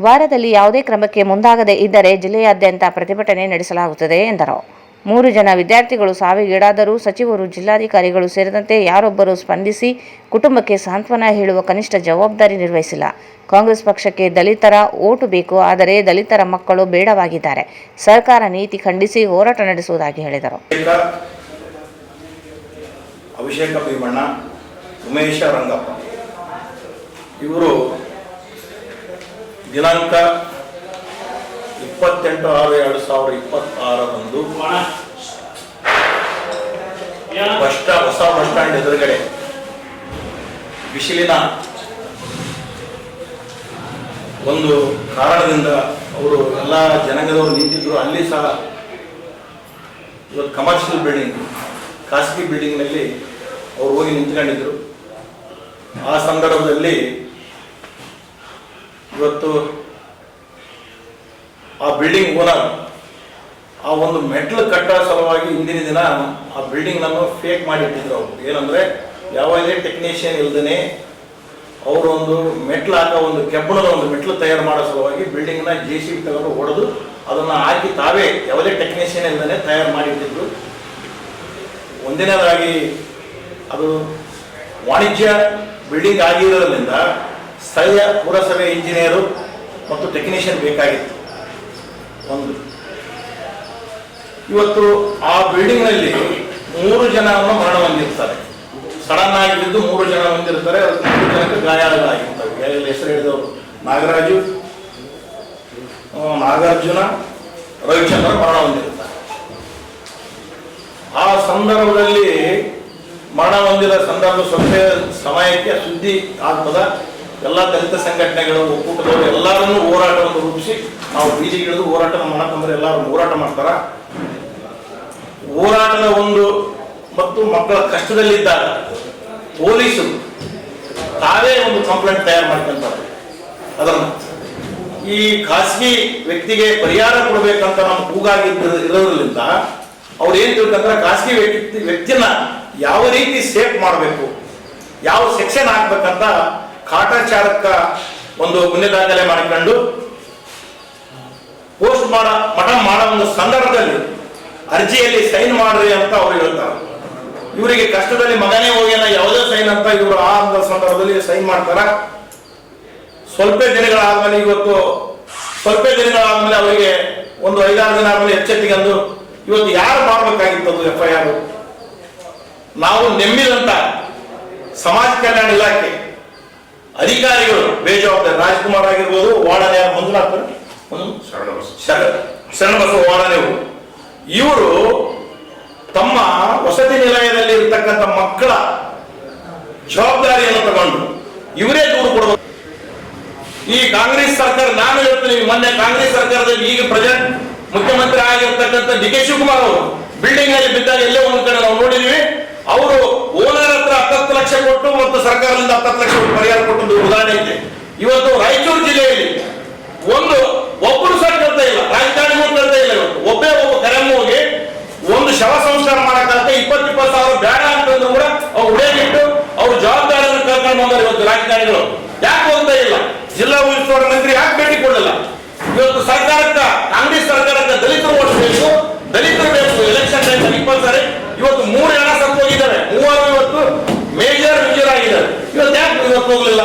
ವಾರದಲ್ಲಿ ಯಾವುದೇ ಕ್ರಮಕ್ಕೆ ಮುಂದಾಗದೇ ಇದ್ದರೆ ಜಿಲ್ಲೆಯಾದ್ಯಂತ ಪ್ರತಿಭಟನೆ ನಡೆಸಲಾಗುತ್ತದೆ ಎಂದರು. 3 ಜನ ವಿದ್ಯಾರ್ಥಿಗಳು ಸಾವಿಗೀಡಾದರೂ ಸಚಿವರು, ಜಿಲ್ಲಾಧಿಕಾರಿಗಳು ಸೇರಿದಂತೆ ಯಾರೊಬ್ಬರೂ ಸ್ಪಂದಿಸಿ ಕುಟುಂಬಕ್ಕೆ ಸಾಂತ್ವನ ಹೇಳುವ ಕನಿಷ್ಠ ಜವಾಬ್ದಾರಿ ನಿರ್ವಹಿಸಿಲ್ಲ. ಕಾಂಗ್ರೆಸ್ ಪಕ್ಷಕ್ಕೆ ದಲಿತರ ಓಟು ಬೇಕು, ಆದರೆ ದಲಿತರ ಮಕ್ಕಳು ಬೇಡವಾಗಿದ್ದಾರೆ. ಸರ್ಕಾರ ನೀತಿ ಖಂಡಿಸಿ ಹೋರಾಟ ನಡೆಸುವುದಾಗಿ ಹೇಳಿದರು. ಅಭಿಷೇಕ ಭೀಮಣ್ಣ, ಉಮೇಶ ರಂಗಪ್ಪ ಇವರು ದಿನಾಂಕ 28/6/2026 ಹೊಸ ಬಸ್ ಸ್ಟ್ಯಾಂಡ್ ಎದುರುಗಡೆ ಬಿಸಿಲಿನ ಒಂದು ಕಾರಣದಿಂದ ಅವರು ಎಲ್ಲ ಜನಾಂಗದವರು ನಿಂತಿದ್ರು. ಅಲ್ಲಿ ಸಹ ಇವತ್ತು ಕಮರ್ಷಿಯಲ್ ಬಿಲ್ಡಿಂಗ್, ಖಾಸಗಿ ಬಿಲ್ಡಿಂಗ್ನಲ್ಲಿ ಅವರು ಹೋಗಿ ನಿಂತ್ಕೊಂಡಿದ್ರು. ಆ ಸಂದರ್ಭದಲ್ಲಿ ಇವತ್ತು ಆ ಬಿಲ್ಡಿಂಗ್ ಓನರ್ ಆ ಒಂದು ಮೆಟ್ಲು ಕಟ್ಟೋ ಸಲುವಾಗಿ ಹಿಂದಿನ ದಿನ ಆ ಬಿಲ್ಡಿಂಗ್ನನ್ನು ಫೇಕ್ ಮಾಡಿಟ್ಟಿದ್ರು. ಅವರು ಏನಂದರೆ ಯಾವುದೇ ಟೆಕ್ನಿಷಿಯನ್ ಇಲ್ದೇ ಅವರು ಒಂದು ಮೆಟ್ಲು ಹಾಕೋ ಒಂದು ಕೆಬ್ಬಣದ ಒಂದು ಮೆಟ್ಲು ತಯಾರು ಮಾಡೋ ಸಲುವಾಗಿ ಬಿಲ್ಡಿಂಗ್ನ JCB ತಗೊಂಡು ಹೊಡೆದು ಅದನ್ನು ಹಾಕಿ ತಾವೇ ಯಾವುದೇ ಟೆಕ್ನಿಷಿಯನ್ ಇಲ್ದೇ ತಯಾರು ಮಾಡಿಟ್ಟಿದ್ರು. ಒಂದಿನದಾಗಿ ಅದು ವಾಣಿಜ್ಯ ಬಿಲ್ಡಿಂಗ್ ಆಗಿರೋದ್ರಿಂದ ಸ್ಥಳೀಯ ಪುರಸಭೆ ಇಂಜಿನಿಯರು ಮತ್ತು ಟೆಕ್ನಿಷಿಯನ್ ಬೇಕಾಗಿತ್ತು. ಒಂದು ಇವತ್ತು ಆ ಬಿಲ್ಡಿಂಗ್ನಲ್ಲಿ 3 ಜನವನ್ನು ಮರಣ ಹೊಂದಿರ್ತಾರೆ. ಸಡನ್ ಆಗಿ ಬಿದ್ದು 3 ಜನ ಹೊಂದಿರ್ತಾರೆ. 3 ಜನಕ್ಕೆ ಗಾಯಾಳಾಗಿರ್ತವೆ. ಹೆಸರು ಹೇಳಿದವರು ನಾಗರಾಜು, ನಾಗಾರ್ಜುನ, ರವಿಚಂದ್ರ ಮರಣ ಹೊಂದಿರ್ತಾರೆ. ಆ ಸಂದರ್ಭದಲ್ಲಿ ಮರಣ ಹೊಂದಿದ ಸಂದರ್ಭ ಸ್ವಲ್ಪ ಸಮಯಕ್ಕೆ ಸುದ್ದಿ ಆಗ್ತದ. ಎಲ್ಲ ದಲಿತ ಸಂಘಟನೆಗಳು ಒಕ್ಕೂಟದವರು ಎಲ್ಲರನ್ನೂ ಹೋರಾಟವನ್ನು ರೂಪಿಸಿ ನಾವು ಬೀದಿಗಿಳಿದು ಹೋರಾಟ ಮಾಡಕ್ಕಂದ್ರೆ ಎಲ್ಲರೂ ಹೋರಾಟ ಮಾಡ್ತಾರ. ಹೋರಾಟದ ಒಂದು ಮತ್ತು ಮಕ್ಕಳ ಕಷ್ಟದಲ್ಲಿದ್ದಾಗ ಪೊಲೀಸರು ತಾವೇ ಒಂದು ಕಂಪ್ಲೇಂಟ್ ತಯಾರು ಮಾಡ್ಕೊಂತಾರೆ. ಅದನ್ನು ಈ ಖಾಸಗಿ ವ್ಯಕ್ತಿಗೆ ಪರಿಹಾರ ಕೊಡಬೇಕಂತ ನಮ್ಮ ಕೂಗಾಗಿರೋದ್ರಿಂದ ಅವ್ರು ಏನ್ ತಿಳ್ಕೊಂಡ್ರೆ ಖಾಸಗಿ ವ್ಯಕ್ತಿನ ಯಾವ ರೀತಿ ಸೇಫ್ ಮಾಡಬೇಕು, ಯಾವ ಸೆಕ್ಷನ್ ಹಾಕ್ಬೇಕಂತ ಕಾಟಾಚಾರಕ್ಕ ಒಂದು ಗುನ್ನೆ ದಾಖಲೆ ಮಾಡಿಕೊಂಡು ಪೋಸ್ಟ್ ಮಾಡೋ ಒಂದು ಸಂದರ್ಭದಲ್ಲಿ ಅರ್ಜಿಯಲ್ಲಿ ಸೈನ್ ಮಾಡ್ರಿ ಅಂತ ಅವ್ರು ಹೇಳ್ತಾರೆ. ಇವರಿಗೆ ಕಷ್ಟದಲ್ಲಿ ಮಗನೇ ಹೋಗ್ಯಾನ ಯಾವುದೇ ಸೈನ್ ಅಂತ ಇವರು ಆ ಒಂದು ಸಂದರ್ಭದಲ್ಲಿ ಸೈನ್ ಮಾಡ್ತಾರ. ಸ್ವಲ್ಪ ದಿನಗಳಾದ್ಮೇಲೆ ಅವರಿಗೆ ಒಂದು 5-6 ದಿನ ಆದ್ಮೇಲೆ ಎಚ್ಚೆತ್ತಿಗೆಂದು ಇವತ್ತು ಯಾರು ಮಾಡಬೇಕಾಗಿತ್ತು FIR? ನಾವು ನೆಮ್ಮಿದಂತ ಸಮಾಜ ಕಲ್ಯಾಣ ಇಲಾಖೆ ಅಧಿಕಾರಿಗಳು ಬೇಜವಾಬ್ದಾರಿ, ರಾಜ್ಕುಮಾರ್ ಆಗಿರ್ಬೋದು, ವಾರ್ಡನ್ ಮಂಜುನಾಥ್ ಶರಣಬಸವ ವಾರ್ಡನ್, ಇವರು ತಮ್ಮ ವಸತಿ ನಿಲಯದಲ್ಲಿ ಇರತಕ್ಕಂಥ ಮಕ್ಕಳ ಜವಾಬ್ದಾರಿಯನ್ನು ತಗೊಂಡು ಇವರೇ ದೂರು ಕೊಡಬೇಕು. ಈ ಕಾಂಗ್ರೆಸ್ ಸರ್ಕಾರ, ನಾನು ಹೇಳ್ತೀನಿ, ಮೊನ್ನೆ ಕಾಂಗ್ರೆಸ್ ಸರ್ಕಾರದಲ್ಲಿ ಈಗ ಪ್ರೆಸೆಂಟ್ ಮುಖ್ಯಮಂತ್ರಿ ಆಗಿರ್ತಕ್ಕಂಥ DK ಶಿವಕುಮಾರ್ ಅವರು ಬಿಲ್ಡಿಂಗ್ ಅಲ್ಲಿ ಬಿದ್ದಾಗ ಎಲ್ಲೇ ಒಂದು ಕಡೆ ನಾವು ನೋಡಿದೀವಿ, ಅವರು ಓನರ್ ಹತ್ರ 10 ಲಕ್ಷ ಕೊಟ್ಟು ಮತ್ತು ಸರ್ಕಾರದಿಂದ 10 ಲಕ್ಷ ಪರಿಹಾರ ಕೊಟ್ಟು ಉದಾಹರಣೆ ಇದೆ. ಇವತ್ತು ರಾಯಚೂರು ಜಿಲ್ಲೆಯಲ್ಲಿ ಒಬ್ಬರು ಸಹ ಕೇಳ್ತಾ ಇಲ್ಲ, ರಾಜಕಾರಣಿಗಳು ಕೇಳ್ತಾ ಇಲ್ಲ. ಇವತ್ತು ಒಬ್ಬ ಕರೆಮ್ಮೋಗಿ ಒಂದು ಶವ ಸಂಸ್ಕಾರ ಮಾಡಕ್ಕಾಗತ್ತೆ 20-20 ಸಾವಿರ ಬೇಡ ಅಂತಂದ್ರು ಕೂಡ ಅವ್ರು ಉಡೇಗಿಟ್ಟು ಅವ್ರ ಜವಾಬ್ದಾರಿಯನ್ನು ಕರ್ಕೊಂಡು ಬಂದರು. ಇವತ್ತು ರಾಜಕಾರಣಿಗಳು ಯಾಕೆ ಹೋಗ್ತಾ ಇಲ್ಲ? ಜಿಲ್ಲಾ ಉಸ್ತುವಾರಿ ಮಂತ್ರಿ ಯಾಕೆ ಭೇಟಿ ಕೊಡಲಿಲ್ಲ? ಇವತ್ತು ಸರ್ಕಾರಕ್ಕ, ಕಾಂಗ್ರೆಸ್ ಸರ್ಕಾರಕ್ಕೆ ದಲಿತರು ಓಟ್ ಬೇಕು, ದಲಿತರು ಬೇಕು. Election time compulsory. ಇವತ್ತು 3 ಜನ ಸತ್ತು ಹೋಗಿದ್ದಾರೆ, 3 ಇವತ್ತು ಮೇಜರ್ ಇಂಜರ್ ಆಗಿದ್ದಾರೆ. ಇವತ್ತು ಯಾಕೆ ಹೋಗ್ಲಿಲ್ಲ?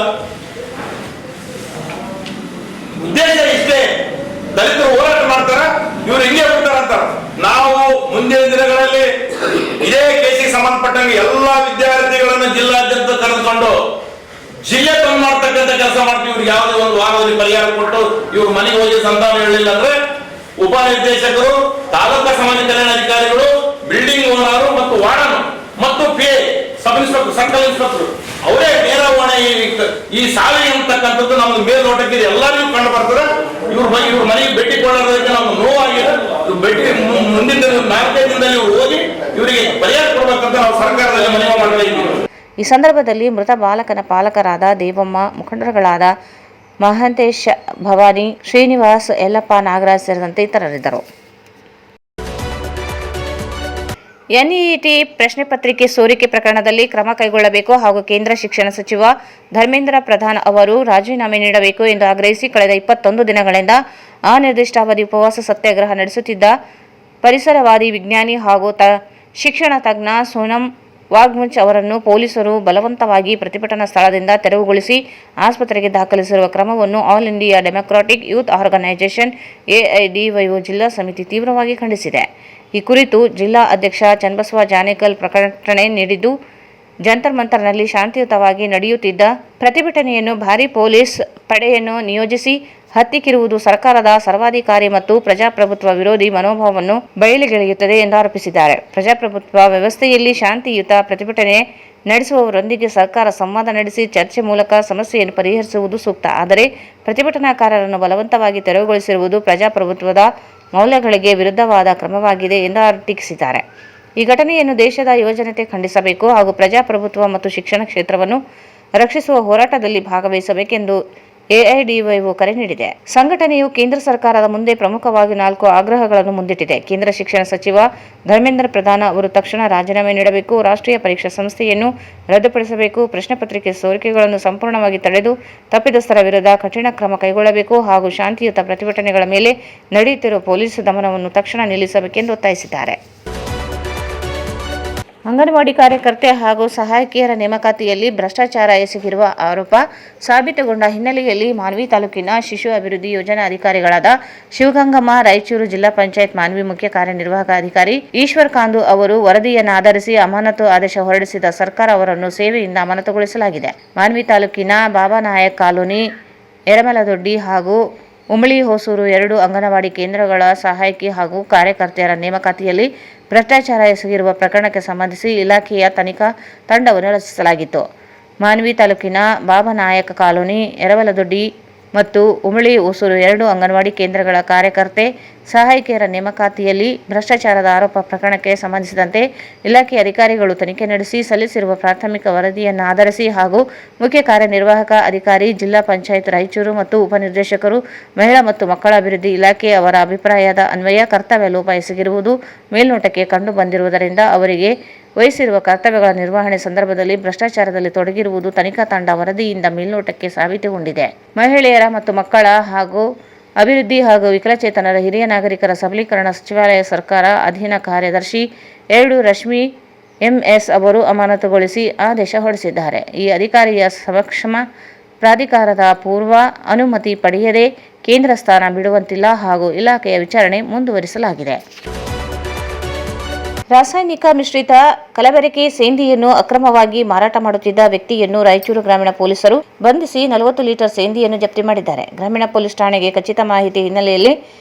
ಉದ್ದೇಶ ಇಷ್ಟೇ, ದಲಿತರು ಹೋರಾಟ ಮಾಡ್ತಾರ, ಇವ್ರು ಹಿಂಗೆ ಹೋಗ್ತಾರ ಅಂತಾರ. ನಾವು ಮುಂದಿನ ದಿನಗಳಲ್ಲಿ ಇದೇ ಕೇಸಿಗೆ ಸಂಬಂಧಪಟ್ಟಂಗೆ ಎಲ್ಲಾ ವಿದ್ಯಾರ್ಥಿಗಳನ್ನ ಜಿಲ್ಲಾದ್ಯಂತ ಕರೆದುಕೊಂಡು ಜಿಲ್ಲೆ ಬಂದ್ ಮಾಡ್ತಕ್ಕಂಥ ಕೆಲಸ ಮಾಡ್ತೀವಿ. ಇವ್ರಿಗೆ ಯಾವುದೇ ಒಂದು ವಾರದಲ್ಲಿ ಪರಿಹಾರ ಕೊಟ್ಟು ಇವ್ರ ಮನೆಗೆ ಹೋಗಿ ಸಂತಾನ ಹೇಳಲಿಲ್ಲ ಅಂದ್ರೆ ಉಪನಿರ್ದೇಶಕರು, ತಾಲೂಕಾ ಸಮಾಜ ಕಲ್ಯಾಣ ಅಧಿಕಾರಿಗಳು, ಬಿಲ್ಡಿಂಗ್ ಓನರ್ ಮತ್ತು ವಾರ್ಡನ್ ಮತ್ತು PA, sub inspector, circle inspector ಅವರೇ ನೇರ ಹೊಣೆ. ಈ ಸಾವಿಗೆ ಅಂತಕ್ಕಂಥದ್ದು ನಮ್ದು ಮೇಲ್ನೋಟಕ್ಕೆ ಎಲ್ಲರಿಗೂ ಕಂಡು ಬರ್ತದೆ. ಇವ್ರ ಮನೆಗೆ ಭೇಟಿ ಕೊಡೋದಕ್ಕೆ ನಮ್ಗೆ ನೋವಾಗಿದೆ. ಭೇಟಿ ಮುಂದಿನ 4 ದಿನದಲ್ಲಿ ಇವ್ರು ಹೋಗಿ ಇವರಿಗೆ ಪರಿಹಾರ ಕೊಡ್ಬೇಕಂತ ನಾವು ಸರ್ಕಾರದಲ್ಲಿ ಮನವಿ ಮಾಡ್ತಾ ಇದ್ದೀವಿ. ಈ ಸಂದರ್ಭದಲ್ಲಿ ಮೃತ ಬಾಲಕನ ಪಾಲಕರಾದ ದೇವಮ್ಮ, ಮುಖಂಡರುಗಳಾದ ಮಹಾಂತೇಶ್, ಭವಾನಿ, ಶ್ರೀನಿವಾಸ್, ಯಲ್ಲಪ್ಪ, ನಾಗರಾಜ್ ಸೇರಿದಂತೆ ಇತರರಿದ್ದರು. NEET ಪ್ರಶ್ನೆ ಪತ್ರಿಕೆ ಸೋರಿಕೆ ಪ್ರಕರಣದಲ್ಲಿ ಕ್ರಮ ಕೈಗೊಳ್ಳಬೇಕು ಹಾಗೂ ಕೇಂದ್ರ ಶಿಕ್ಷಣ ಸಚಿವ ಧರ್ಮೇಂದ್ರ ಪ್ರಧಾನ್ ಅವರು ರಾಜೀನಾಮೆ ನೀಡಬೇಕು ಎಂದು ಆಗ್ರಹಿಸಿ ಕಳೆದ 21 ದಿನಗಳಿಂದ ಅನಿರ್ದಿಷ್ಟಾವಧಿ ಉಪವಾಸ ಸತ್ಯಾಗ್ರಹ ನಡೆಸುತ್ತಿದ್ದ ಪರಿಸರವಾದಿ, ವಿಜ್ಞಾನಿ ಹಾಗೂ ಶಿಕ್ಷಣ ತಜ್ಞ ಸೋನಂ ವಾಗ್ಮುಂಚ್ ಅವರನ್ನು ಪೊಲೀಸರು ಬಲವಂತವಾಗಿ ಪ್ರತಿಭಟನಾ ಸ್ಥಳದಿಂದ ತೆರವುಗೊಳಿಸಿ ಆಸ್ಪತ್ರೆಗೆ ದಾಖಲಿಸಿರುವ ಕ್ರಮವನ್ನು all India democratic youth organisation AIDYO ಜಿಲ್ಲಾ ಸಮಿತಿ ತೀವ್ರವಾಗಿ ಖಂಡಿಸಿದೆ. ಈ ಕುರಿತು ಜಿಲ್ಲಾ ಅಧ್ಯಕ್ಷ ಚನ್ನಬಸವ ಜಾನೇಕಲ್ ಪ್ರಕಟಣೆ ನೀಡಿದ್ದು, ಜಂತರ್ ಮಂತರ್ನಲ್ಲಿ ಶಾಂತಿಯುತವಾಗಿ ನಡೆಯುತ್ತಿದ್ದ ಪ್ರತಿಭಟನೆಯನ್ನು ಭಾರೀ ಪೊಲೀಸ್ ಪಡೆಯನ್ನು ನಿಯೋಜಿಸಿ ಹತ್ತಿಕ್ಕಿರುವುದು ಸರ್ಕಾರದ ಸರ್ವಾಧಿಕಾರಿ ಮತ್ತು ಪ್ರಜಾಪ್ರಭುತ್ವ ವಿರೋಧಿ ಮನೋಭಾವವನ್ನು ಬಯಲಿಗೆಳೆಯುತ್ತದೆ ಎಂದು ಆರೋಪಿಸಿದ್ದಾರೆ. ಪ್ರಜಾಪ್ರಭುತ್ವ ವ್ಯವಸ್ಥೆಯಲ್ಲಿ ಶಾಂತಿಯುತ ಪ್ರತಿಭಟನೆ ನಡೆಸುವವರೊಂದಿಗೆ ಸರ್ಕಾರ ಸಂವಾದ ನಡೆಸಿ ಚರ್ಚೆ ಮೂಲಕ ಸಮಸ್ಯೆಯನ್ನು ಪರಿಹರಿಸುವುದು ಸೂಕ್ತ. ಆದರೆ ಪ್ರತಿಭಟನಾಕಾರರನ್ನು ಬಲವಂತವಾಗಿ ತೆರವುಗೊಳಿಸಿರುವುದು ಪ್ರಜಾಪ್ರಭುತ್ವದ ಮೌಲ್ಯಗಳಿಗೆ ವಿರುದ್ಧವಾದ ಕ್ರಮವಾಗಿದೆ ಎಂದು ಟೀಕಿಸಿದ್ದಾರೆ. ಈ ಘಟನೆಯನ್ನು ದೇಶದ ಯುವಜನತೆ ಖಂಡಿಸಬೇಕು ಹಾಗೂ ಪ್ರಜಾಪ್ರಭುತ್ವ ಮತ್ತು ಶಿಕ್ಷಣ ಕ್ಷೇತ್ರವನ್ನು ರಕ್ಷಿಸುವ ಹೋರಾಟದಲ್ಲಿ ಭಾಗವಹಿಸಬೇಕೆಂದು AIDYO ಕರೆ ನೀಡಿದೆ. ಸಂಘಟನೆಯು ಕೇಂದ್ರ ಸರ್ಕಾರದ ಮುಂದೆ ಪ್ರಮುಖವಾಗಿ 4 ಆಗ್ರಹಗಳನ್ನು ಮುಂದಿಟ್ಟಿದೆ. ಕೇಂದ್ರ ಶಿಕ್ಷಣ ಸಚಿವ ಧರ್ಮೇಂದ್ರ ಪ್ರಧಾನ್ ಅವರು ತಕ್ಷಣ ರಾಜೀನಾಮೆ ನೀಡಬೇಕು, ರಾಷ್ಟ್ರೀಯ ಪರೀಕ್ಷಾ ಸಂಸ್ಥೆಯನ್ನು ರದ್ದುಪಡಿಸಬೇಕು, ಪ್ರಶ್ನೆ ಪತ್ರಿಕೆ ಸೋರಿಕೆಗಳನ್ನು ಸಂಪೂರ್ಣವಾಗಿ ತಡೆದು ತಪ್ಪಿತಸ್ಥರ ವಿರುದ್ಧ ಕಠಿಣ ಕ್ರಮ ಕೈಗೊಳ್ಳಬೇಕು ಹಾಗೂ ಶಾಂತಿಯುತ ಪ್ರತಿಭಟನೆಗಳ ಮೇಲೆ ನಡೆಯುತ್ತಿರುವ ಪೊಲೀಸ್ ದಮನವನ್ನು ತಕ್ಷಣ ನಿಲ್ಲಿಸಬೇಕೆಂದು ಒತ್ತಾಯಿಸಿದ್ದಾರೆ. ಅಂಗನವಾಡಿ ಕಾರ್ಯಕರ್ತೆ ಹಾಗೂ ಸಹಾಯಕಿಯರ ನೇಮಕಾತಿಯಲ್ಲಿ ಭ್ರಷ್ಟಾಚಾರ ಎಸಗಿರುವ ಆರೋಪ ಸಾಬೀತುಗೊಂಡ ಹಿನ್ನೆಲೆಯಲ್ಲಿ ಮಾನ್ವಿ ತಾಲೂಕಿನ ಶಿಶು ಅಭಿವೃದ್ಧಿ ಯೋಜನಾ ಅಧಿಕಾರಿಗಳಾದ ಶಿವಗಂಗಮ್ಮ, ರಾಯಚೂರು ಜಿಲ್ಲಾ ಪಂಚಾಯತ್ ಮಾನ್ವಿ ಮುಖ್ಯ ಕಾರ್ಯನಿರ್ವಾಹಕ ಅಧಿಕಾರಿ ಈಶ್ವರ್ ಕಾಂದು ಅವರು ವರದಿಯನ್ನಾಧರಿಸಿ ಅಮಾನತು ಆದೇಶ ಹೊರಡಿಸಿದ ಸರ್ಕಾರ ಅವರನ್ನು ಸೇವೆಯಿಂದ ಅಮಾನತುಗೊಳಿಸಲಾಗಿದೆ. ಮಾನ್ವಿ ತಾಲೂಕಿನ ಬಾಬಾನಾಯಕ್ ಕಾಲೋನಿ, ಎರಮಲದೊಡ್ಡಿ ಹಾಗೂ ಉಮಳಿ ಹೊಸೂರು 2 ಅಂಗನವಾಡಿ ಕೇಂದ್ರಗಳ ಸಹಾಯಕಿ ಹಾಗೂ ಕಾರ್ಯಕರ್ತೆಯರ ನೇಮಕಾತಿಯಲ್ಲಿ ಭ್ರಷ್ಟಾಚಾರ ಎಸಗಿರುವ ಪ್ರಕರಣಕ್ಕೆ ಸಂಬಂಧಿಸಿ ಇಲಾಖೆಯ ತನಿಖಾ ತಂಡವನ್ನು ರಚಿಸಲಾಗಿತ್ತು. ಮಾನ್ವಿ ತಾಲೂಕಿನ ಬಾಬಾನಾಯಕ ಕಾಲೋನಿ, ಎರವಲದೊಡ್ಡಿ ಮತ್ತು ಉಮಳಿ ಹೊಸೂರು 2 ಅಂಗನವಾಡಿ ಕೇಂದ್ರಗಳ ಕಾರ್ಯಕರ್ತೆ ಸಹಾಯಕಿಯರ ನೇಮಕಾತಿಯಲ್ಲಿ ಭ್ರಷ್ಟಾಚಾರದ ಆರೋಪ ಪ್ರಕರಣಕ್ಕೆ ಸಂಬಂಧಿಸಿದಂತೆ ಇಲಾಖೆ ಅಧಿಕಾರಿಗಳು ತನಿಖೆ ನಡೆಸಿ ಸಲ್ಲಿಸಿರುವ ಪ್ರಾಥಮಿಕ ವರದಿಯನ್ನು ಆಧರಿಸಿ ಹಾಗೂ ಮುಖ್ಯ ಕಾರ್ಯನಿರ್ವಾಹಕ ಅಧಿಕಾರಿ, ಜಿಲ್ಲಾ ಪಂಚಾಯತ್ ರಾಯಚೂರು ಮತ್ತು ಉಪನಿರ್ದೇಶಕರು, ಮಹಿಳಾ ಮತ್ತು ಮಕ್ಕಳ ಅಭಿವೃದ್ಧಿ ಇಲಾಖೆ ಅವರ ಅಭಿಪ್ರಾಯದ ಅನ್ವಯ ಕರ್ತವ್ಯ ಲೋಪ ಎಸಗಿರುವುದು ಮೇಲ್ನೋಟಕ್ಕೆ ಕಂಡು ಬಂದಿರುವುದರಿಂದ ಅವರಿಗೆ ವಹಿಸಿರುವ ಕರ್ತವ್ಯಗಳ ನಿರ್ವಹಣೆ ಸಂದರ್ಭದಲ್ಲಿ ಭ್ರಷ್ಟಾಚಾರದಲ್ಲಿ ತೊಡಗಿರುವುದು ತನಿಖಾ ತಂಡ ವರದಿಯಿಂದ ಮೇಲ್ನೋಟಕ್ಕೆ ಸಾಬೀತುಗೊಂಡಿದೆ. ಮಹಿಳೆಯರ ಮತ್ತು ಮಕ್ಕಳ ಹಾಗೂ ಅಭಿವೃದ್ಧಿ ಹಾಗೂ ವಿಕಲಚೇತನರ ಹಿರಿಯ ನಾಗರಿಕರ ಸಬಲೀಕರಣ ಸಚಿವಾಲಯ ಸರ್ಕಾರ ಅಧೀನ ಕಾರ್ಯದರ್ಶಿ 2 ರಶ್ಮಿ ಎಂಎಸ್ ಅವರು ಅಮಾನತುಗೊಳಿಸಿ ಆದೇಶ ಹೊರಡಿಸಿದ್ದಾರೆ. ಈ ಅಧಿಕಾರಿಯ ಸಕ್ಷಮ ಪ್ರಾಧಿಕಾರದ ಪೂರ್ವ ಅನುಮತಿ ಪಡೆಯದೆ ಕೇಂದ್ರ ಸ್ಥಾನ ಬಿಡುವಂತಿಲ್ಲ ಹಾಗೂ ಇಲಾಖೆಯ ವಿಚಾರಣೆ ಮುಂದುವರಿಸಲಾಗಿದೆ. ರಾಸಾಯನಿಕ ಮಿಶ್ರಿತ ಕಲಬೆರಕೆ ಸೇಂದಿಯನ್ನು ಅಕ್ರಮವಾಗಿ ಮಾರಾಟ ಮಾಡುತ್ತಿದ್ದ ವ್ಯಕ್ತಿಯನ್ನು ರಾಯಚೂರು ಗ್ರಾಮೀಣ ಪೊಲೀಸರು ಬಂಧಿಸಿ 40 ಲೀಟರ್ ಸೇಂದಿಯನ್ನು ಜಪ್ತಿ ಮಾಡಿದ್ದಾರೆ. ಗ್ರಾಮೀಣ ಪೊಲೀಸ್ ಠಾಣೆಗೆ ಖಚಿತ ಮಾಹಿತಿ ಹಿನ್ನೆಲೆಯಲ್ಲಿ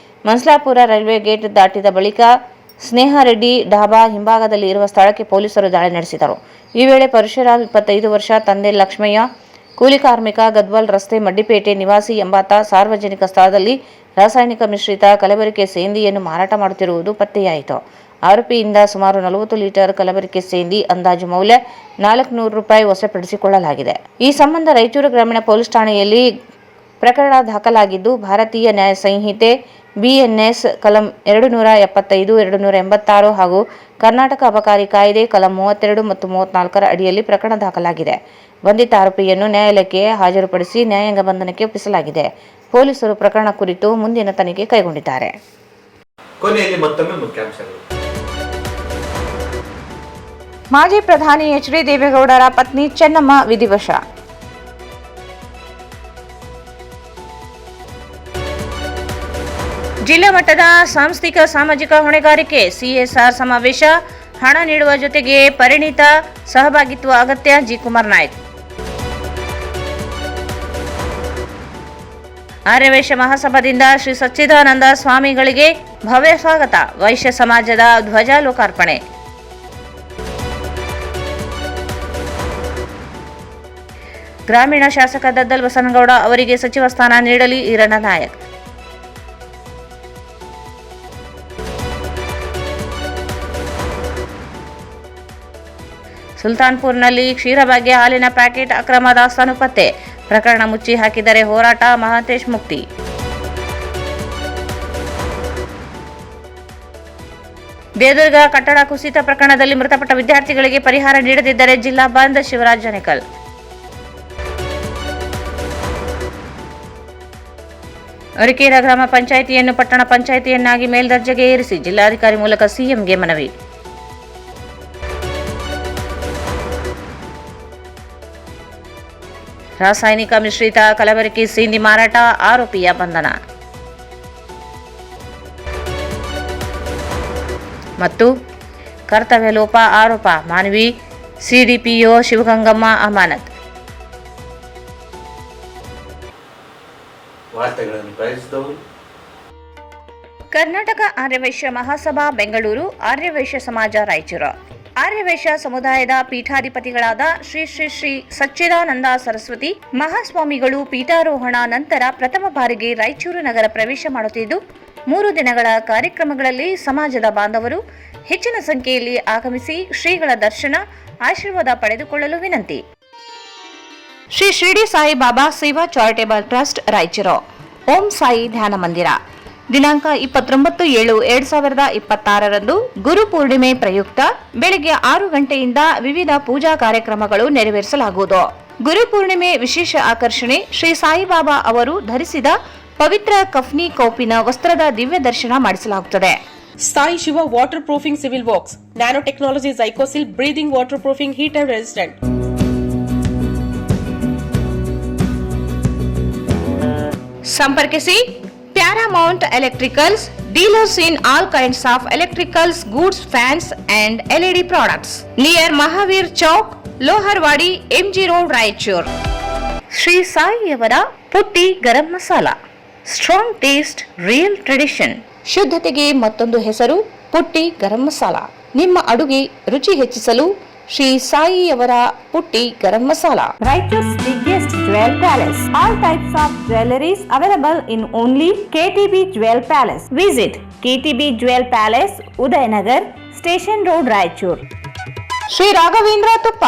ಮನ್ಸಲಾಪುರ ರೈಲ್ವೆ ಗೇಟ್ ದಾಟಿದ ಬಳಿಕ ಸ್ನೇಹಾರೆಡ್ಡಿ ಢಾಬಾ ಹಿಂಭಾಗದಲ್ಲಿ ಇರುವ ಸ್ಥಳಕ್ಕೆ ಪೊಲೀಸರು ದಾಳಿ ನಡೆಸಿದರು. ಈ ವೇಳೆ ಪರಶುರಾಮ್ 25 ವರ್ಷ, ತಂದೆ ಲಕ್ಷ್ಮಯ್ಯ ಕೂಲಿ ಕಾರ್ಮಿಕ, ಗದ್ವಾಲ್ ರಸ್ತೆ ಮಡ್ಡಿಪೇಟೆ ನಿವಾಸಿ ಎಂಬಾತ ಸಾರ್ವಜನಿಕ ಸ್ಥಳದಲ್ಲಿ ರಾಸಾಯನಿಕ ಮಿಶ್ರಿತ ಕಲಬೆರಕೆ ಸೇಂದಿಯನ್ನು ಮಾರಾಟ ಮಾಡುತ್ತಿರುವುದು ಪತ್ತೆಯಾಯಿತು. ಆರೋಪಿಯಿಂದ ಸುಮಾರು 40 ಲೀಟರ್ ಕಲಬೆರಕೆ ಸೇಂದಿ ಅಂದಾಜು ಮೌಲ್ಯ 400 ರೂಪಾಯಿ ವಶಪಡಿಸಿಕೊಳ್ಳಲಾಗಿದೆ. ಈ ಸಂಬಂಧ ರಾಯಚೂರು ಗ್ರಾಮೀಣ ಪೊಲೀಸ್ ಠಾಣೆಯಲ್ಲಿ ಪ್ರಕರಣ ದಾಖಲಾಗಿದ್ದು, ಭಾರತೀಯ ನ್ಯಾಯ ಸಂಹಿತೆ BNS ಕಲಂ 275, 286 ಹಾಗೂ ಕರ್ನಾಟಕ ಅಬಕಾರಿ ಕಾಯ್ದೆ ಕಲಂ 32 ಮತ್ತು 34ರ ಅಡಿಯಲ್ಲಿ ಪ್ರಕರಣ ದಾಖಲಾಗಿದೆ. ಬಂಧಿತ ಆರೋಪಿಯನ್ನು ನ್ಯಾಯಾಲಯಕ್ಕೆ ಹಾಜರುಪಡಿಸಿ ನ್ಯಾಯಾಂಗ ಬಂಧನಕ್ಕೆ ಒಪ್ಪಿಸಲಾಗಿದೆ. ಪೊಲೀಸರು ಪ್ರಕರಣ ಕುರಿತು ಮುಂದಿನ ತನಿಖೆ ಕೈಗೊಂಡಿದ್ದಾರೆ. ಕೊನೆಯಲ್ಲಿ ಮತ್ತೊಮ್ಮೆ ಮುಖ್ಯಾಂಶಗಳು. ಮಾಜಿ ಪ್ರಧಾನಿ ಎಚ್.ಡಿ. ದೇವೇಗೌಡರ ಪತ್ನಿ ಚೆನ್ನಮ್ಮ ವಿಧಿವಶ. ಜಿಲ್ಲಾ ಮಟ್ಟದ ಸಾಂಸ್ಥಿಕ ಸಾಮಾಜಿಕ ಹೊಣೆಗಾರಿಕೆ CSR ಸಮಾವೇಶ. ಹಣ ನೀಡುವ ಜೊತೆಗೆ ಪರಿಣಿತ ಸಹಭಾಗಿತ್ವ ಅಗತ್ಯ. ಜಿ. ಕುಮಾರ್ ನಾಯ್ಕ್. ಆರ್ಯವೈಶ್ಯ ಮಹಾಸಭಾದಿಂದ ಶ್ರೀ ಸಚ್ಚಿದಾನಂದ ಸ್ವಾಮಿಗಳಿಗೆ ಭವ್ಯ ಸ್ವಾಗತ. ವೈಶ್ಯ ಸಮಾಜದ ಧ್ವಜ ಲೋಕಾರ್ಪಣೆ. ಗ್ರಾಮೀಣ ಶಾಸಕ ದದ್ದಲ್ ಬಸನಗೌಡ ಅವರಿಗೆ ಸಚಿವ ಸ್ಥಾನ ನೀಡಲಿ. ಈರಣ್ಣ ನಾಯಕ್. ಸುಲ್ತಾನ್ಪುರ್ನಲ್ಲಿ ಕ್ಷೀರಭಾಗ್ಯ ಹಾಲಿನ ಪ್ಯಾಕೆಟ್ ಅಕ್ರಮ ದಾಸ್ತಾನು ಪತ್ತೆ. ಪ್ರಕರಣ ಮುಚ್ಚಿ ಹಾಕಿದರೆ ಹೋರಾಟ. ಮಹಾಂತೇಶ್ ಮುಕ್ತಿ. ದೇವದುರ್ಗ ಕಟ್ಟಡ ಕುಸಿತ ಪ್ರಕರಣದಲ್ಲಿ ಮೃತಪಟ್ಟ ವಿದ್ಯಾರ್ಥಿಗಳಿಗೆ ಪರಿಹಾರ ನೀಡದಿದ್ದರೆ ಜಿಲ್ಲಾ ಬಂದ್. ಶಿವರಾಜ್ ಜನೇಕಲ್. ಅರಿಕೇರ ಗ್ರಾಮ ಪಂಚಾಯಿತಿಯನ್ನು ಪಟ್ಟಣ ಪಂಚಾಯಿತಿಯನ್ನಾಗಿ ಮೇಲ್ದರ್ಜೆಗೆ ಏರಿಸಿ ಜಿಲ್ಲಾಧಿಕಾರಿ ಮೂಲಕ ಸಿಎಂಗೆ ಮನವಿ. ರಾಸಾಯನಿಕ ಮಿಶ್ರಿತ ಕಲಬೆರಕೆ ಸೇಂದಿ ಮಾರಾಟ, ಆರೋಪಿಯ ಬಂಧನ. ಮತ್ತು ಕರ್ತವ್ಯ ಲೋಪ ಆರೋಪ, ಮಾನ್ವಿ ಸಿಡಿಪಿಒ ಶಿವಗಂಗಮ್ಮ ಅಮಾನತ್. ವಾರ್ತೆಗಳನ್ನು ಪ್ರಯತ್ನಿಸಿದವರು ಕರ್ನಾಟಕ ಆರ್ಯವೈಶ್ಯ ಮಹಾಸಭಾ ಬೆಂಗಳೂರು, ಆರ್ಯವೈಶ್ಯ ಸಮಾಜ ರಾಯಚೂರು. ಆರ್ಯವೈಶ್ಯ ಸಮುದಾಯದ ಪೀಠಾಧಿಪತಿಗಳಾದ ಶ್ರೀ ಶ್ರೀ ಶ್ರೀ ಸಚ್ಚಿದಾನಂದ ಸರಸ್ವತಿ ಮಹಾಸ್ವಾಮಿಗಳು ಪೀಠಾರೋಹಣ ನಂತರ ಪ್ರಥಮ ಬಾರಿಗೆ ರಾಯಚೂರು ನಗರ ಪ್ರವೇಶ ಮಾಡುತ್ತಿದ್ದು, 3 ದಿನಗಳ ಕಾರ್ಯಕ್ರಮಗಳಲ್ಲಿ ಸಮಾಜದ ಬಾಂಧವರು ಹೆಚ್ಚಿನ ಸಂಖ್ಯೆಯಲ್ಲಿ ಆಗಮಿಸಿ ಶ್ರೀಗಳ ದರ್ಶನ, ಆಶೀರ್ವಾದ ಪಡೆದುಕೊಳ್ಳಲು ವಿನಂತಿ. ಶ್ರೀ ಶಿರಡಿ ಸಾಯಿಬಾಬಾ ಸೇವಾ ಚಾರಿಟೇಬಲ್ ಟ್ರಸ್ಟ್ ರಾಯಚೂರು. ಓಂ ಸಾಯಿ ಧ್ಯಾನ ಮಂದಿರ. ದಿನಾಂಕ 29/7/2026 ಗುರು ಪೂರ್ಣಿಮೆ ಪ್ರಯುಕ್ತ ಬೆಳಗ್ಗೆ 6 ಗಂಟೆಯಿಂದ ವಿವಿಧ ಪೂಜಾ ಕಾರ್ಯಕ್ರಮಗಳು ನೆರವೇರಿಸಲಾಗುವುದು. ಗುರು ಪೂರ್ಣಿಮೆ ವಿಶೇಷ ಆಕರ್ಷಣೆ ಶ್ರೀ ಸಾಯಿಬಾಬಾ ಅವರು ಧರಿಸಿದ ಪವಿತ್ರ ಕಫ್ನಿ ಕೌಪಿನ ವಸ್ತ್ರದ ದಿವ್ಯ ದರ್ಶನ ಮಾಡಿಸಲಾಗುತ್ತದೆ. Sai Shiva waterproofing civil works, nanotechnology Zycosil breathing waterproofing heater resistant. ಸಂಪರ್ಕಿಸಿ Paramount electricals, dealers in all kinds of electricals goods, fans and LED products, near Mahavir Chowk, Loharwadi, MG road, Raichur. Shri ಸಾಯಿಯವರ Putti garam masala, strong taste, real tradition. ಶುದ್ಧತೆಗೆ ಮತ್ತೊಂದು ಹೆಸರು ಪುಟ್ಟಿ ಗರಂ ಮಸಾಲಾ. ನಿಮ್ಮ ಅಡುಗೆ ರುಚಿ ಹೆಚ್ಚಿಸಲು ಶ್ರೀ ಸಾಯಿಯವರ Putti garam masala. ರಾಯಚೂರ್'s biggest jewel palace. All types of jewelries available in only KTB Jewel Palace. Visit KTB Jewel Palace, Udayanagar, Station Road, Raichur. Shri Raghavendra ತುಪ್ಪ,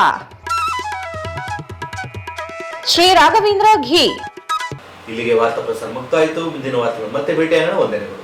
ಶ್ರೀ ರಾಘವೇಂದ್ರ ಘೀ. ಇಲ್ಲಿಗೆ ವಾರ್ತಾ ಪ್ರಸಾರ ಮುಕ್ತಾಯಿತು. ಮುಂದಿನ ವಾರ್ತೆಗಳು ಮತ್ತೆ ಭೇಟಿಯಾಗೋಣ. ವಂದನೆಗಳು.